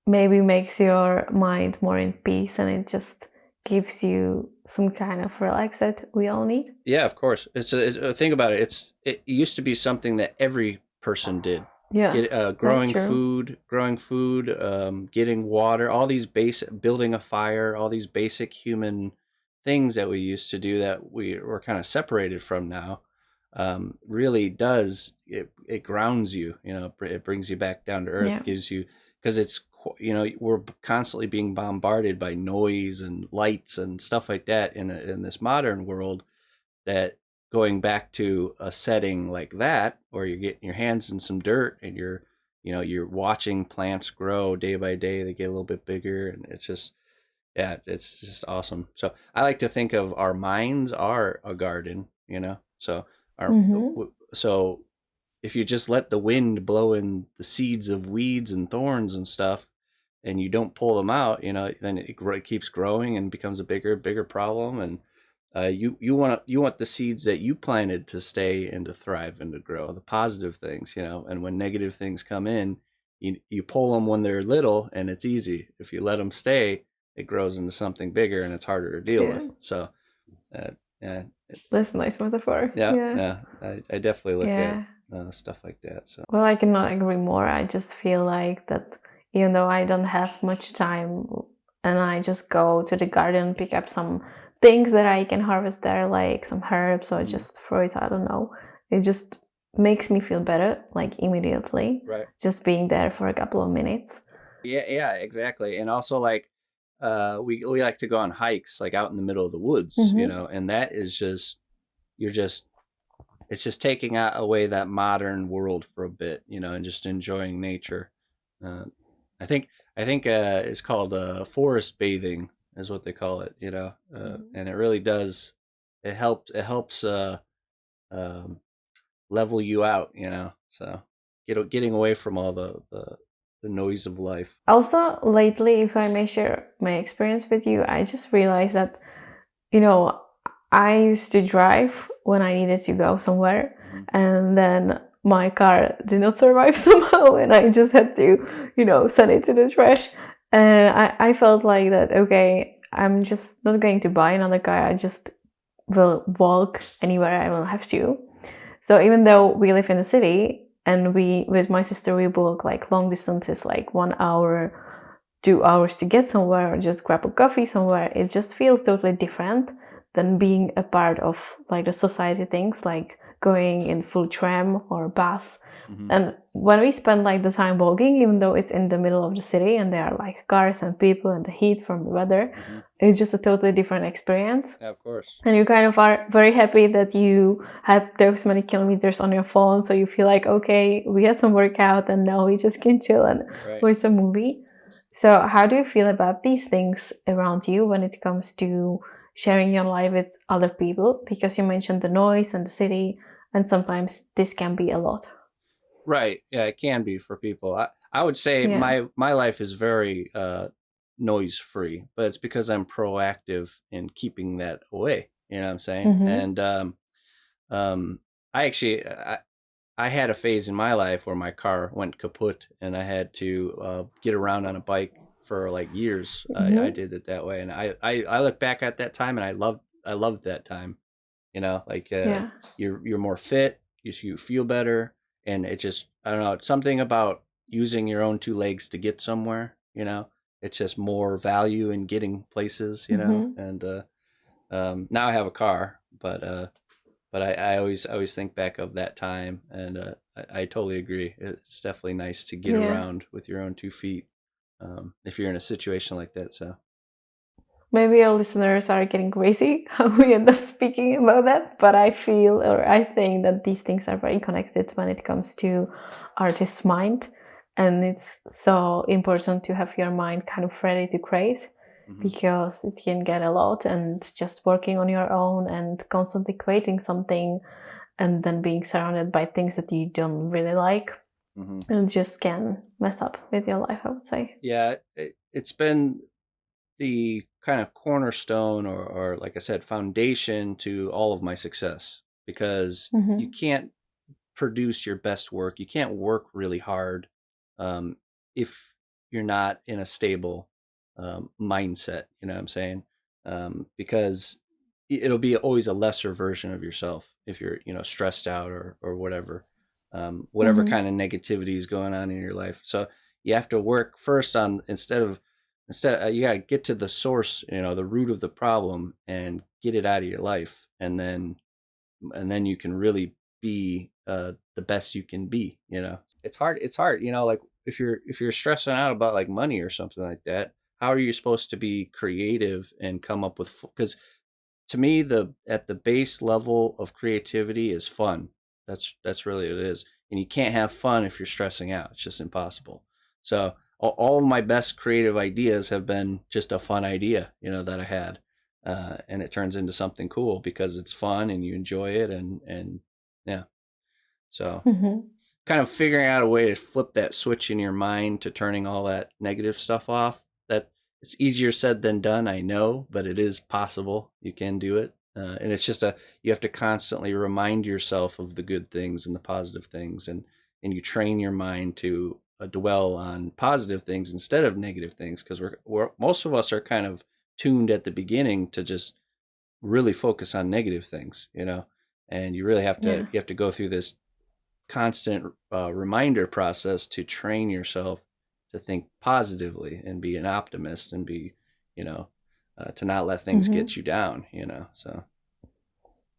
maybe makes your mind more in peace and it just gives you some kind of relax that we all need? Yeah, of course. Think about it. It used to be something that every person did. Yeah, Get that's true. growing food, getting water, all these basic, building a fire, all these basic human things that we used to do that we're kind of separated from now. Really does it grounds you. It brings you back down to earth. Yeah. Gives you, because we're constantly being bombarded by noise and lights and stuff like that in this modern world, that going back to a setting like that, or you're getting your hands in some dirt, and you're watching plants grow day by day. They get a little bit bigger, and it's just, yeah, it's just awesome. So I like to think of our minds are a garden. So our Mm-hmm. so if you just let the wind blow in the seeds of weeds and thorns and stuff, and you don't pull them out, then it keeps growing and becomes a bigger problem. And you want the seeds that you planted to stay and to thrive and to grow, the positive things. And when negative things come in, you pull them when they're little, and it's easy. If you let them stay, it grows into something bigger, and it's harder to deal Yeah, with. So uh, yeah, that's a nice metaphor. yeah, Yeah. yeah. I definitely look at Yeah. stuff like that. So Well, I cannot agree more. I just feel like that even though I don't have much time and I just go to the garden, pick up some things that I can harvest there, like some herbs or mhm. just fruits, I don't know. It just makes me feel better, like immediately, Right. just being there for a couple of minutes. Yeah, yeah, exactly. And also, like, we like to go on hikes, like out in the middle of the woods, Mm-hmm. and that is just, you're just it's just taking away that modern world for a bit, and just enjoying nature. Uh, I think it's called forest bathing, is what they call it, and it really does. It helps um, level you out, So getting away from all the noise of life. Also, lately, if I may share my experience with you, I just realized that, you know, I used to drive when I needed to go somewhere, Hmm. and then my car did not survive somehow, and I just had to, send it to the trash. And I felt like that, okay, I'm just not going to buy another car, I just will walk anywhere I will have to. So even though we live in a city and we, with my sister, we walk like long distances, like 1 hour, 2 hours to get somewhere or just grab a coffee somewhere, it just feels totally different than being a part of like the society things, like going in full tram or bus. Hmm. And when we spend like the time walking, even though it's in the middle of the city and there are like cars and people and the heat from the weather, Hmm. it's just a totally different experience. Yeah, of course. And you kind of are very happy that you had those many kilometers on your phone, so you feel like, okay, we had some workout and now we just can chill and Right. watch a movie. So how do you feel about these things around you when it comes to sharing your life with other people? Because you mentioned the noise and the city, and sometimes this can be a lot. Right. Yeah, it can be for people. I would say Yeah. my life is very noise free, but it's because I'm proactive in keeping that away. You know what I'm saying? Mm-hmm. And um, I actually I had a phase in my life where my car went kaput, and I had to get around on a bike for like years. I Mm-hmm. did it that way, and I look back at that time, and I loved that time. Like Yeah. you're more fit, you feel better, and it just, I don't know, it's something about using your own two legs to get somewhere. It's just more value in getting places. And now I have a car, but I always think back of that time, and I totally agree. It's definitely nice to get Yeah. around with your own 2 feet, if you're in a situation like that. So Maybe our listeners are getting crazy how we end up speaking about that, but I feel or I think that these things are very connected when it comes to artist's mind. And it's so important to have your mind kind of ready to create because it can get a lot, and just working on your own and constantly creating something and then being surrounded by things that you don't really like and just can mess up with your life, I would say. yeah, it's been the kind of cornerstone, or like I said, foundation to all of my success, because you can't produce your best work. You can't work really hard if you're not in a stable mindset. You know what I'm saying? Because it'll be always a lesser version of yourself if you're stressed out or whatever, whatever kind of negativity is going on in your life. So you have to work first on instead you got to get to the source, the root of the problem, and get it out of your life, and then you can really be the best you can be. It's hard, like if you're stressing out about like money or something like that, how are you supposed to be creative and come up with, because to me, at the base level of creativity is fun. That's really what it is. And you can't have fun if you're stressing out. It's just impossible. So all of my best creative ideas have been just a fun idea, that I had, and it turns into something cool because it's fun and you enjoy it, and yeah. So kind of figuring out a way to flip that switch in your mind to turning all that negative stuff off. That it's easier said than done, I know, but it is possible. You can do it. And it's just you have to constantly remind yourself of the good things and the positive things, and you train your mind to dwell on positive things instead of negative things, because we're most of us are kind of tuned at the beginning to just really focus on negative things, and you really have to go through this constant reminder process to train yourself to think positively and be an optimist, and be, to not let things get you down, so.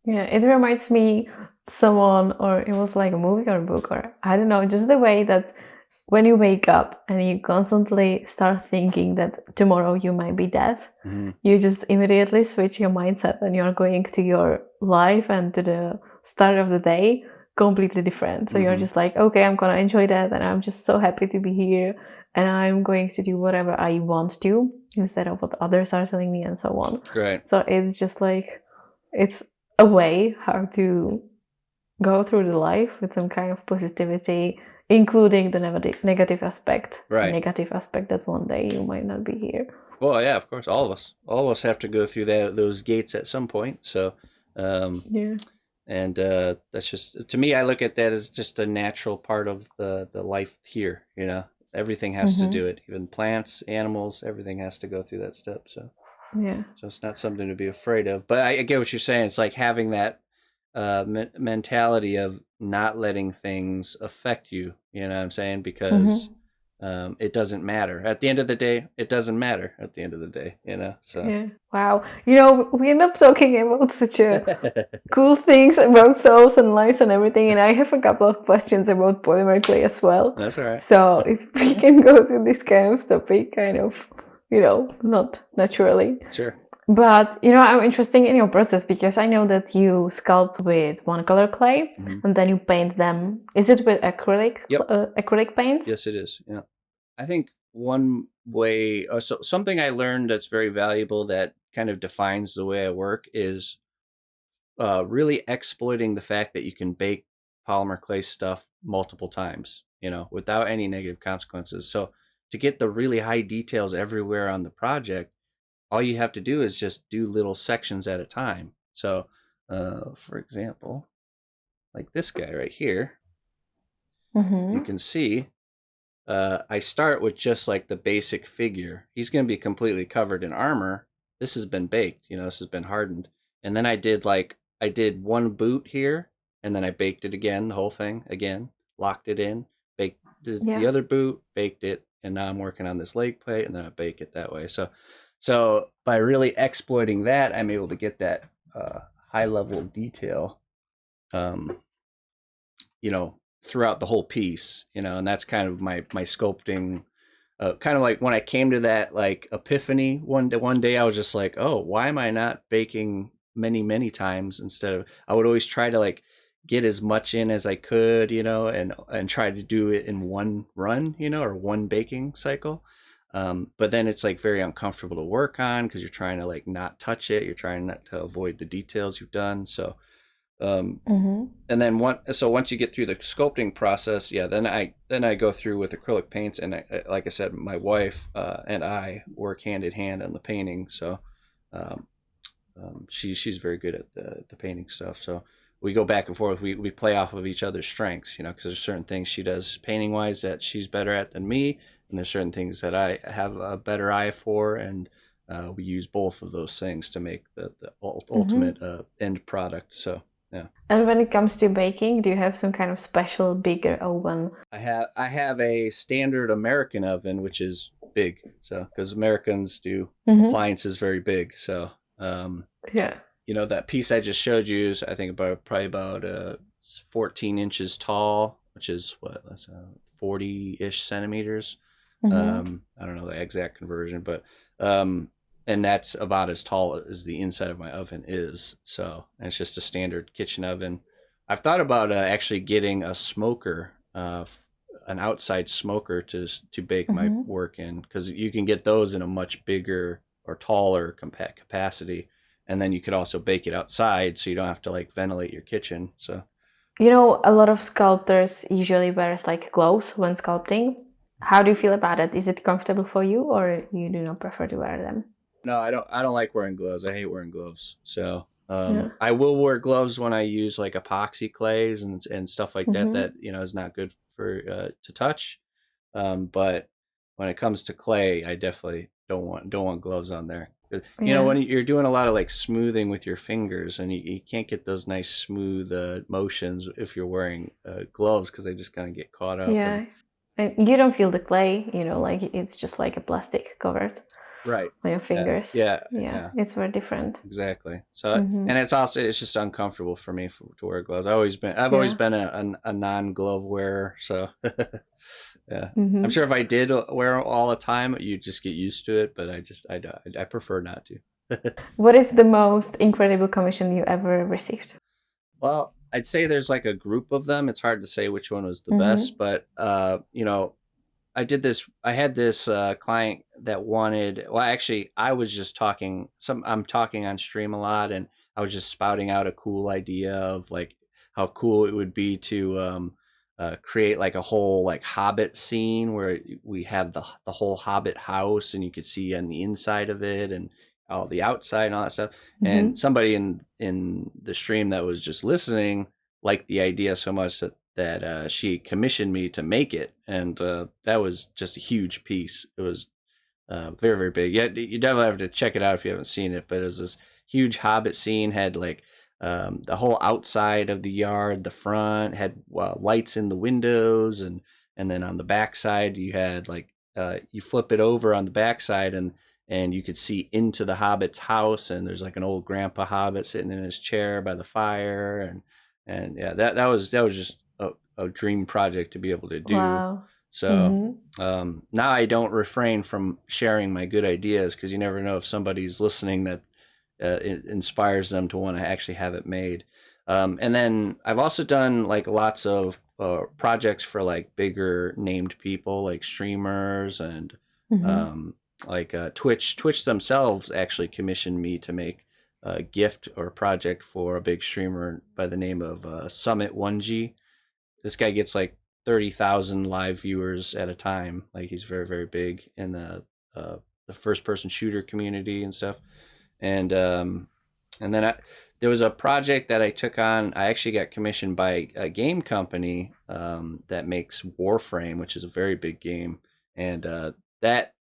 Yeah, it reminds me someone, or it was like a movie or a book, or I don't know, just the way that when you wake up and you constantly start thinking that tomorrow you might be dead, you just immediately switch your mindset and you're going to your life and to the start of the day completely different. So you're just like, okay, I'm gonna enjoy that, and I'm just so happy to be here, and I'm going to do whatever I want to instead of what others are telling me, and so on. Right. So it's just like, it's a way how to go through the life with some kind of positivity, including the negative aspect. Right. The negative aspect that one day you might not be here. Well, yeah, of course, all of us have to go through those gates at some point. So, yeah. And that's just, to me, I look at that as just a natural part of the life here. Everything has to do it. Even plants, animals, everything has to go through that step. So yeah. So it's not something to be afraid of. But I get what you're saying. It's like having that mentality of not letting things affect you. You know what I'm saying? Because it doesn't matter. At the end of the day, it doesn't matter at the end of the day, So yeah. Wow. We end up talking about such a cool things about souls and lives and everything. And I have a couple of questions about polymer clay as well. That's all right. So if we can go to this kind of topic, kind of, not naturally. Sure. But, I'm interested in your process because I know that you sculpt with one color clay and then you paint them. Is it with acrylic? Yep. Acrylic paints? Yes, it is. Yeah. I think one way, so something I learned that's very valuable that kind of defines the way I work is really exploiting the fact that you can bake polymer clay stuff multiple times, without any negative consequences. So to get the really high details everywhere on the project, all you have to do is just do little sections at a time. So, for example, like this guy right here, you can see I start with just like the basic figure. He's going to be completely covered in armor. This has been baked, this has been hardened. And then I did one boot here, and then I baked it again, the whole thing again, locked it in, baked the Yeah. other boot, baked it, and now I'm working on this leg plate, and then I bake it that way. So by really exploiting that, I'm able to get that high level detail, um, throughout the whole piece, and that's kind of my sculpting. Kind of like when I came to that like epiphany one day, I was just like, oh, why am I not baking many times instead of? I would always try to like get as much in as I could, and try to do it in one run, or one baking cycle. But then it's like very uncomfortable to work on because you're trying to like not touch it. You're trying not to avoid the details you've done. Um, Mm-hmm. and then once you get through the sculpting process, yeah, then I go through with acrylic paints, and like I said, my wife and I work hand in hand on the painting. So um, she's very good at the painting stuff. So we go back and forth. We play off of each other's strengths, because there's certain things she does painting wise that she's better at than me, and there's certain things that I have a better eye for, and we use both of those things to make the Mm-hmm. ultimate end product. So yeah. And when it comes to baking, do you have some kind of special bigger oven? I have a standard American oven, which is big. So because Americans do Mm-hmm. appliances very big. So Yeah. that piece I just showed you is I think probably about 14 inches tall, which is what that's 40-ish centimeters. Mm-hmm. I don't know the exact conversion, but um, and that's about as tall as the inside of my oven is. So and it's just a standard kitchen oven. I've thought about actually getting a smoker, an outside smoker to bake my Mm-hmm. work in, because you can get those in a much bigger or taller capacity, and then you could also bake it outside, so you don't have to like ventilate your kitchen. So A lot of sculptors usually wears like gloves when sculpting. How do you feel about it? Is it comfortable for you, or you do not prefer to wear them? no, I don't like wearing gloves. I hate wearing gloves. So Yeah. I will wear gloves when I use like epoxy clays and stuff like that Mm-hmm. that is not good for to touch. But when it comes to clay, I definitely don't want gloves on there. Yeah. When you're doing a lot of like smoothing with your fingers, and you can't get those nice smooth motions if you're wearing gloves, because they just kind of get caught up. And Yeah. And you don't feel the clay, like it's just like a plastic covered right, on your yeah, fingers. yeah, Yeah, yeah, it's very different. exactly. So Mm-hmm. and it's just uncomfortable for me to wear gloves. I've always Yeah. been a non glove wearer. So yeah, I'm Mm-hmm. sure if I did wear them all the time, you just get used to it. But I prefer not to. What is the most incredible commission you ever received? Well, I'd say there's like a group of them. It's hard to say which one was the Mm-hmm. best, but I had this client that wanted. Well, actually, I was just talking. I'm talking on stream a lot, and I was just spouting out a cool idea of like how cool it would be to create like a whole like Hobbit scene where we have the whole Hobbit house, and you could see on the inside of it and all the outside and all that stuff. And Mm-hmm. somebody in the stream that was just listening liked the idea so much that she commissioned me to make it, and that was just a huge piece. It was very very big. Yeah, you definitely have to check it out if you haven't seen it. But it was this huge Hobbit scene. Had like the whole outside of the yard, the front had lights in the windows, and then on the backside you had like you flip it over on the backside, and you could see into the Hobbit's house, and there's like an old grandpa Hobbit sitting in his chair by the fire, and yeah, that was just a dream project to be able to do. Wow. So Mm-hmm. now I don't refrain from sharing my good ideas, because you never know if somebody's listening that it inspires them to want to actually have it made. And then I've also done like lots of projects for like bigger named people, like streamers, and Mm-hmm. um, like Twitch. Twitch themselves actually commissioned me to make a gift or a project for a big streamer by the name of Summit 1G. This guy gets like 30,000 live viewers at a time. Like he's very very big in the first person shooter community and stuff. And then there was a project that I took on. I actually got commissioned by a game company that makes Warframe, which is a very big game, and that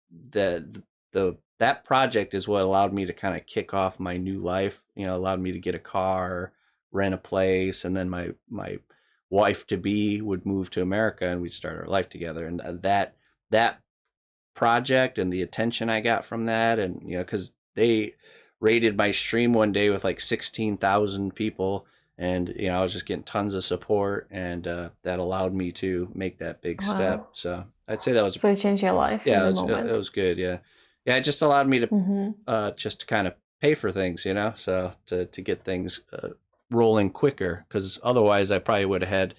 that project is what allowed me to kind of kick off my new life. Allowed me to get a car, rent a place, and then my wife to be would move to America and we'd start our life together. And that project and the attention I got from that, and because they rated my stream one day with like 16,000 people, and I was just getting tons of support, and that allowed me to make that big step. Wow. So I'd say that was, So it changed your life in yeah, the it moment. was good. Yeah, yeah, it just allowed me to Mm-hmm. just to kind of pay for things, so to get things rolling quicker, because otherwise we probably would have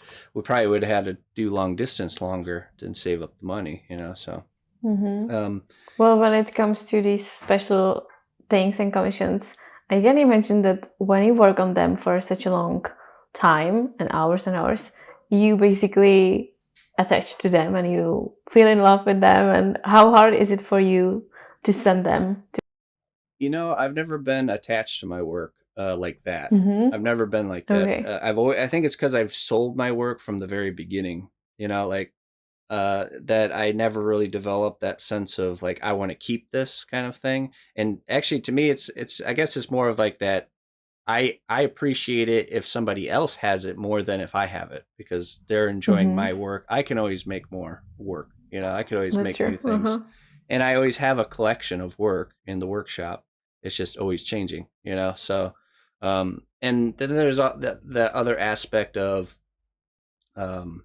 had to do long distance longer and save up the money, so Mm-hmm. um, Well, when it comes to these special things and commissions, I can imagine that when you work on them for such a long time and hours, you basically attach to them and you feel in love with them. And how hard is it for you to send them to? I've never been attached to my work like that. I've Mm-hmm. never been like that. Okay. I think it's because I've sold my work from the very beginning. Like that I never really developed that sense of like I want to keep this kind of thing. And actually, to me, it's I guess it's more of like that. I appreciate it if somebody else has it more than if I have it, because they're enjoying Mm-hmm. my work. I can always make more work. I could always That's make new true. things, Uh-huh. and I always have a collection of work in the workshop. It's just always changing. So and then there's the other aspect of um,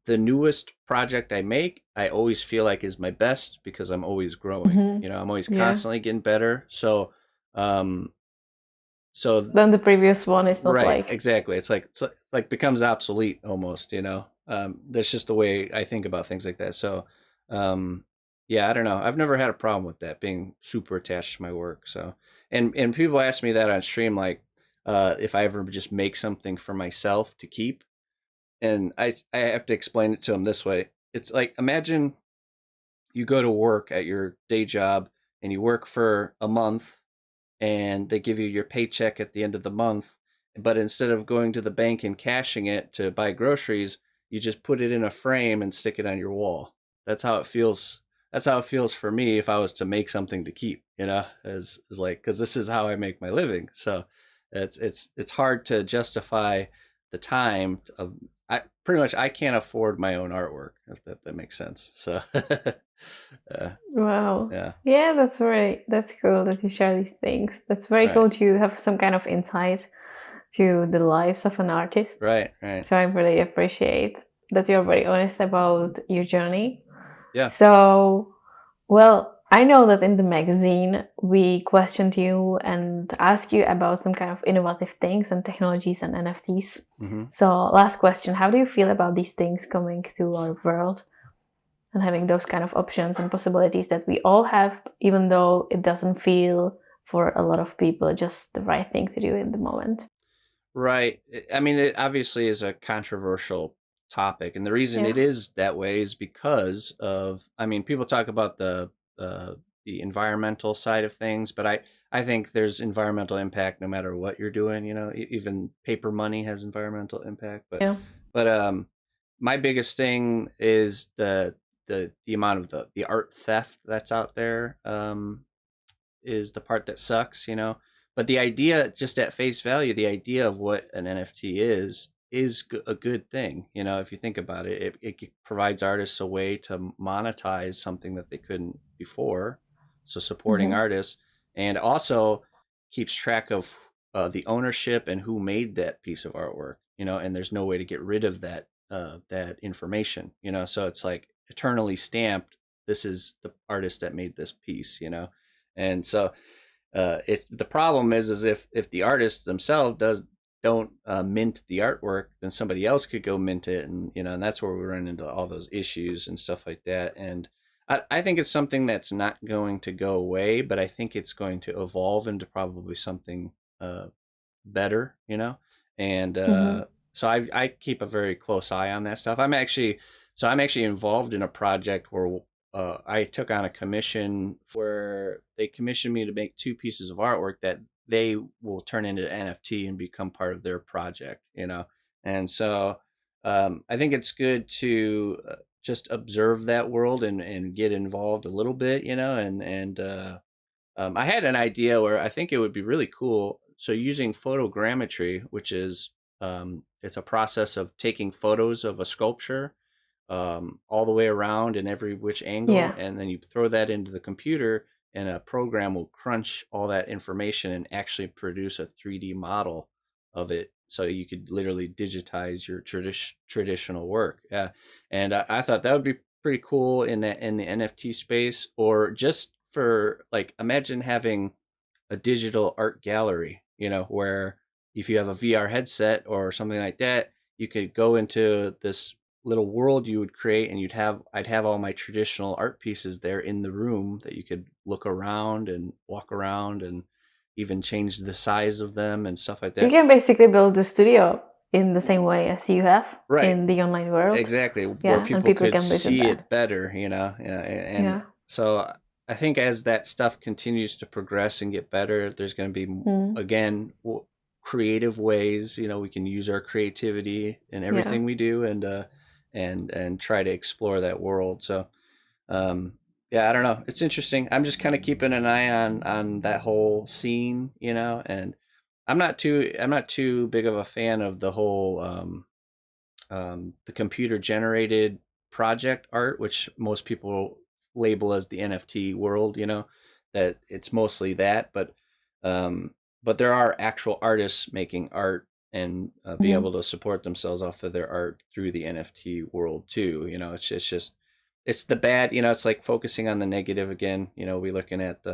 the newest project I make, I always feel like is my best because I'm always growing. Mm-hmm. I'm always Yeah. constantly getting better. Um, so Then the previous one is not right, like. exactly. It's like becomes obsolete almost. That's just the way I think about things like that. So, um, yeah, I don't know. I've never had a problem with that being super attached to my work. So, and people ask me that on stream, like, if I ever just make something for myself to keep, and I have to explain it to them this way. It's like, imagine you go to work at your day job and you work for a month, and they give you your paycheck at the end of the month, but instead of going to the bank and cashing it to buy groceries, you just put it in a frame and stick it on your wall. That's how it feels. That's how it feels for me if I was to make something to keep, as like, because this is how I make my living. So it's hard to justify the time of, I pretty much I can't afford my own artwork, if that makes sense. So Wow. yeah, Yeah, that's cool that you share these things. That's very right, cool to have some kind of insight to the lives of an artist. right, right, So I really appreciate that you're very honest about your journey. yeah. So, well, I know that in the magazine we questioned you and asked you about some kind of innovative things and technologies and NFTs. Hmm. So, last question, how do you feel about these things coming to our world and having those kind of options and possibilities that we all have, even though it doesn't feel for a lot of people just the right thing to do in the moment? Right. I mean, it obviously is a controversial topic, and the reason Yeah. it is that way is because of, I mean, people talk about the environmental side of things, but I think there's environmental impact no matter what you're doing. Even paper money has environmental impact, but Yeah. but um, my biggest thing is the amount of the art theft that's out there. Is the part that sucks. But the idea, just at face value, the idea of what an NFT is a good thing. If you think about it, it provides artists a way to monetize something that they couldn't before. So supporting Mm-hmm. artists, and also keeps track of the ownership and who made that piece of artwork. And there's no way to get rid of that information. So it's like eternally stamped. This is the artist that made this piece. And so the problem is if the artist themselves don't mint the artwork, then somebody else could go mint it, and that's where we run into all those issues and stuff like that. And I think it's something that's not going to go away, but I think it's going to evolve into probably something uh, better. And Mm-hmm. so I keep a very close eye on that stuff. I'm actually involved in a project where I took on a commission where they commissioned me to make two pieces of artwork that they will turn into NFT and become part of their project. And so I think it's good to just observe that world and get involved a little bit. And I had an idea where I think it would be really cool. So using photogrammetry, which is it's a process of taking photos of a sculpture all the way around in every which angle, Yeah. and then you throw that into the computer, and a program will crunch all that information and actually produce a 3D model of it, so you could literally digitize your traditional work. Yeah, and I thought that would be pretty cool in the NFT space, or just for like, imagine having a digital art gallery, where if you have a VR headset or something like that, you could go into this little world you would create, and I'd have all my traditional art pieces there in the room that you could look around and walk around, and even change the size of them and stuff like You that. can basically build a studio in the same way as you have Right. in the online world. Exactly, where Yeah, and people people could can visit see that. it better, and Yeah. so I think as that stuff continues to progress and get better, there's going to be again creative ways, we can use our creativity in everything we do, and try to explore that world. So yeah, I don't know, it's interesting. I'm just kind of keeping an eye on that whole scene, and I'm not too big of a fan of the whole the computer generated project art, which most people label as the NFT world, that it's mostly that, but there are actual artists making art, and be able to support themselves off of their art through the NFT world too. It's the bad, it's like focusing on the negative again. We looking at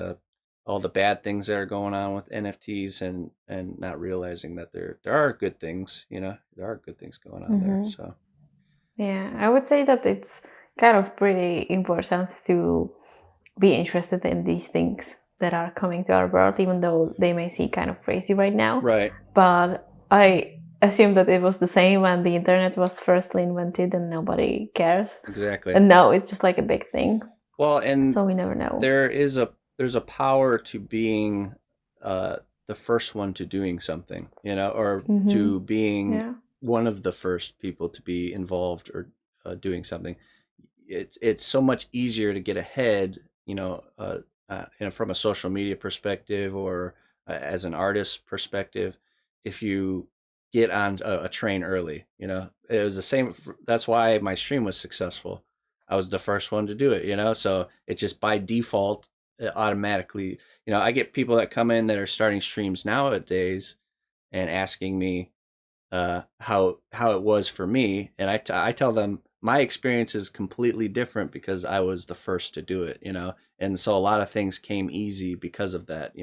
all the bad things that are going on with NFTs, and not realizing that there are good things, there are good things going on there. So yeah, I would say that it's kind of pretty important to be interested in these things that are coming to our world, even though they may seem kind of crazy right now. right. But I assume that it was the same when the internet was firstly invented and nobody cares. Exactly. And now it's just like a big thing. Well, and So we never know. there's a power to being the first one to doing something, or to being one of the first people to be involved, or doing something. It's so much easier to get ahead, from a social media perspective, or as an artist perspective, if you get on a train early. It was the same. That's why my stream was successful. I was the first one to do it, so it just by default, automatically, I get people that come in that are starting streams nowadays and asking me how it was for me, and I tell them my experience is completely different because I was the first to do it, and so a lot of things came easy because of that,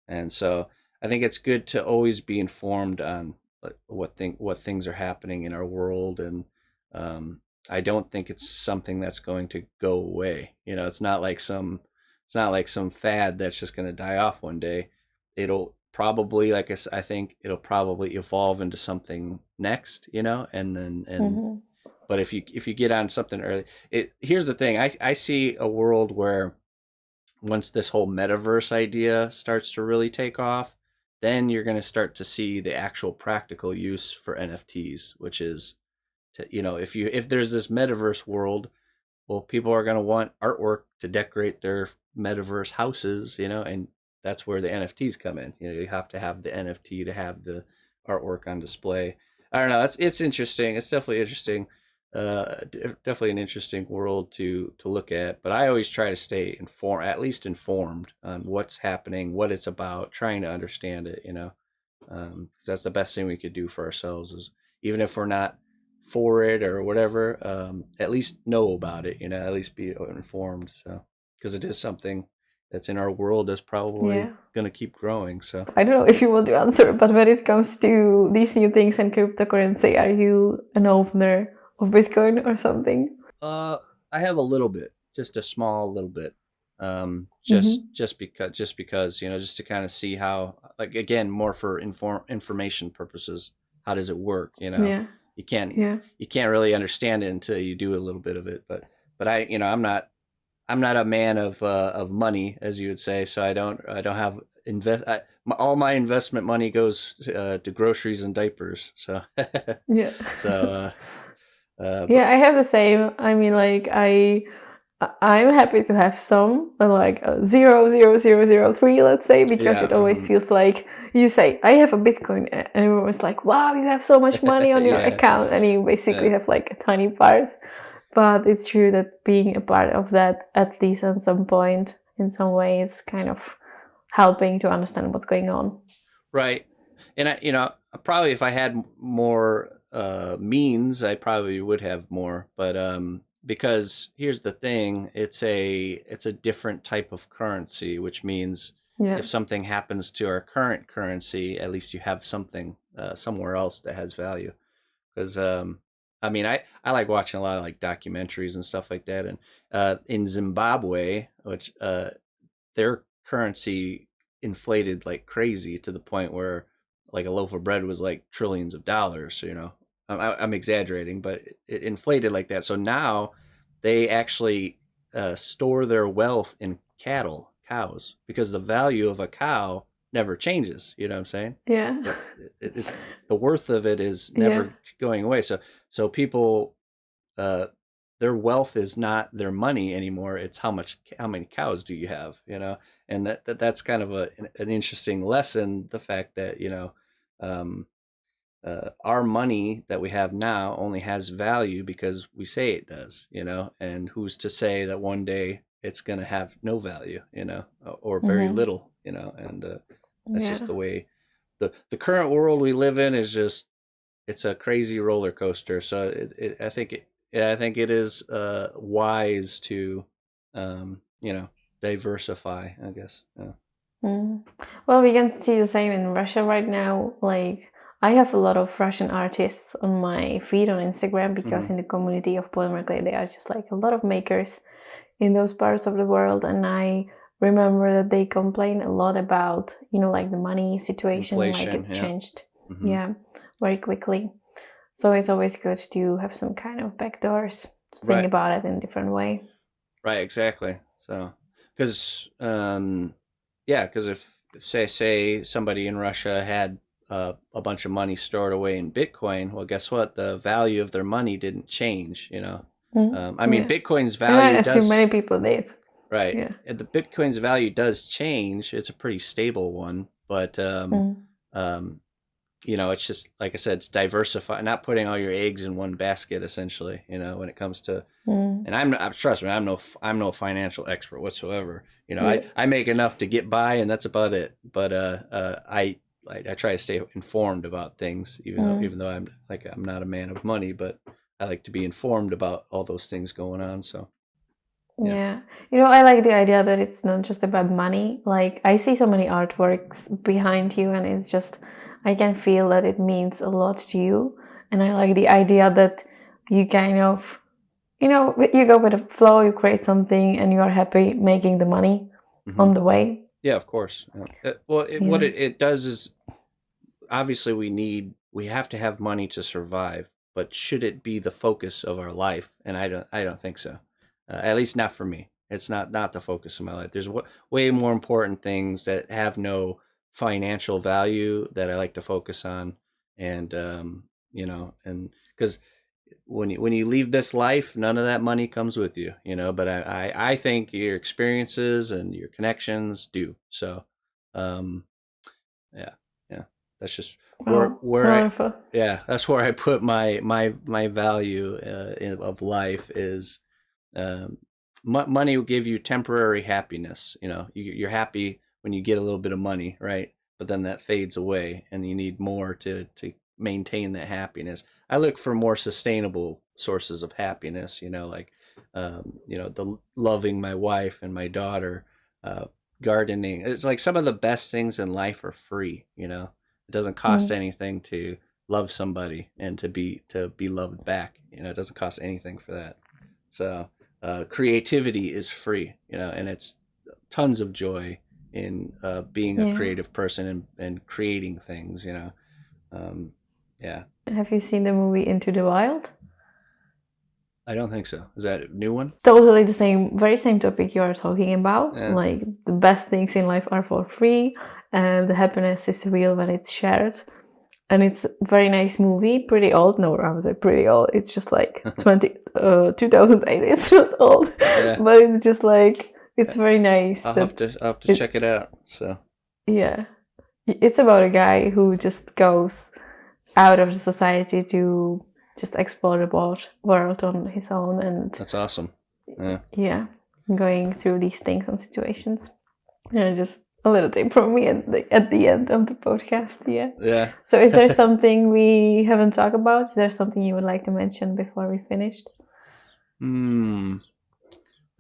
and so I think it's good to always be informed on what things are happening in our world, and I don't think it's something that's going to go away. It's not like some fad that's just going to die off one day. It'll probably, like I think it'll probably evolve into something next, and then but if you get on something early, here's the thing. I see a world where once this whole metaverse idea starts to really take off, then you're going to start to see the actual practical use for NFTs, which is if there's this metaverse world, well, people are going to want artwork to decorate their metaverse houses, and that's where the NFTs come in. You have to have the NFT to have the artwork on display. I don't know. It's interesting. It's definitely interesting. Definitely an interesting world to look at. But I always try to stay at least informed on what's happening, what it's about, trying to understand it. Because that's the best thing we could do for ourselves, is even if we're not for it or whatever, at least know about it. At least be informed. So because it is something that's in our world that's probably going to keep growing. So I don't know if you want to answer, but when it comes to these new things and cryptocurrency, are you an owner of Bitcoin or something? I have a little bit, just a small little bit. Just because just to kind of see how, like, again, more for information purposes, how does it work? You can't really understand it until you do a little bit of it. But I'm not a man of money, as you would say. So I don't have all my investment money goes to groceries and diapers. So yeah. So yeah, I have the same. I mean, like I'm happy to have some, like 0.0003, let's say, because it always feels like you say, I have a Bitcoin, and everyone was like, wow, you have so much money on your Yeah. account, and you basically have like a tiny part. But it's true that being a part of that, at least at some point, in some way, is kind of helping to understand what's going on. Right. And probably if I had more means, I probably would have more. But because here's the thing, it's a different type of currency, which means if something happens to our current currency, at least you have something somewhere else that has value. Because I mean, I like watching a lot of like documentaries and stuff like that. And in Zimbabwe, which their currency inflated like crazy to the point where like a loaf of bread was like trillions of dollars. I'm exaggerating, but it inflated like that. So now they actually store their wealth in cows, because the value of a cow never changes. You know what I'm saying? Yeah. The worth of it is never going away. So people, their wealth is not their money anymore. It's how many cows do you have, and that's kind of an interesting lesson. The fact that, um, our money that we have now only has value because we say it does, and who's to say that one day it's going to have no value, or very little, and that's just the way the current world we live in is just, it's a crazy roller coaster. So I think it is wise to diversify, I guess. Well, we can see the same in Russia right now. Like, I have a lot of Russian artists on my feed on Instagram, because in the community of Polymer Clay, there are just like a lot of makers in those parts of the world. And I remember that they complain a lot about, like the money situation, inflation, like it's changed, very quickly. So it's always good to have some kind of backdoors, to think about it in a different way. Right, exactly. So, because because if say somebody in Russia had a bunch of money stored away in Bitcoin, well, guess what? The value of their money didn't change. I mean, Bitcoin's value I assume many people did. Right. Yeah. The Bitcoin's value does change. It's a pretty stable one, but it's just like I said, it's diversifying, not putting all your eggs in one basket, essentially. When it comes to, and trust me, I'm no financial expert whatsoever. I make enough to get by, and that's about it. But I try to stay informed about things, even though I'm not a man of money, but I like to be informed about all those things going on. So. Yeah. I like the idea that it's not just about money. Like, I see so many artworks behind you, and it's just, I can feel that it means a lot to you. And I like the idea that you kind of, you go with the flow, you create something, and you are happy making the money on the way. Yeah, of course. What it does is, obviously we have to have money to survive, but should it be the focus of our life? And I don't think so. At least not for me. It's not the focus of my life. There's way more important things that have no financial value that I like to focus on, and and because when you leave this life, none of that money comes with you, But I think your experiences and your connections do. So, yeah, that's just where that's where I put my value of life is. Money will give you temporary happiness. You're happy when you get a little bit of money, right? But then that fades away, and you need more to maintain that happiness. I look for more sustainable sources of happiness. The loving my wife and my daughter, gardening. It's like some of the best things in life are free. It doesn't cost anything to love somebody and to be loved back. It doesn't cost anything for that. So. Creativity is free, and it's tons of joy in being a creative person and creating things, Have you seen the movie Into the Wild? I don't think so. Is that a new one? Totally the same, very same topic you are talking about. Yeah. Like, the best things in life are for free, and the happiness is real when it's shared. And it's a very nice movie, pretty old. No, I was pretty old. It's just like 2008. It's not old, but it's just like, it's very nice. I'll have to check it out. So. Yeah. It's about a guy who just goes out of the society to just explore the world on his own, and That's awesome. Yeah, going through these things and situations. Yeah, just a little tip from me at the end of the podcast. Yeah. So is there something we haven't talked about? Is there something you would like to mention before we finished?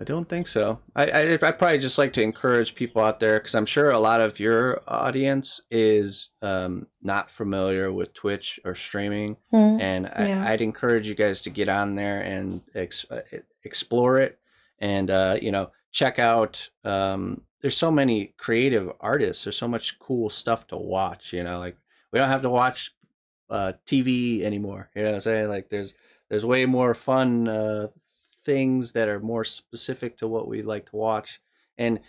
I don't think so. I probably just like to encourage people out there, because I'm sure a lot of your audience is not familiar with Twitch or streaming, and I'd encourage you guys to get on there and explore it, and check out. There's so many creative artists. There's so much cool stuff to watch. Like we don't have to watch TV anymore. You know what I'm saying? Like there's way more fun things that are more specific to what we like to watch, and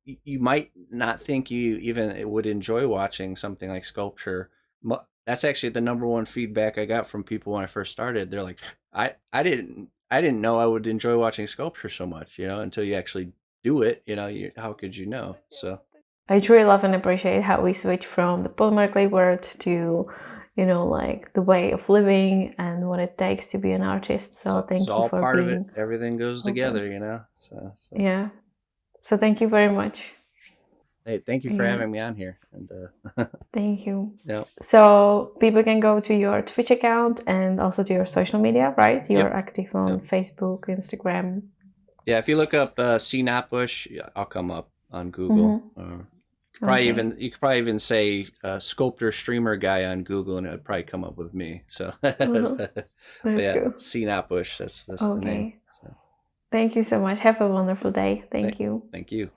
you might not think you even would enjoy watching something like sculpture. That's actually the number one feedback I got from people when I first started. They're like, I didn't know I would enjoy watching sculpture so much, until you actually do it. How could you know? So I truly love and appreciate how we switch from the polymer clay world to, like the way of living and what it takes to be an artist. So thank it's you all for part of being it. Everything goes together, So. Yeah. So thank you very much. Hey, thank you for having me on here. And thank you. Yeah. So people can go to your Twitch account and also to your social media, right? You're active on Facebook, Instagram. Yeah, if you look up Notbusch, I'll come up on Google. You could probably even say sculptor streamer guy on Google, and it would probably come up with me. So That's cool. Notbusch, that's the name. So. Thank you so much. Have a wonderful day. Thank you. Thank you.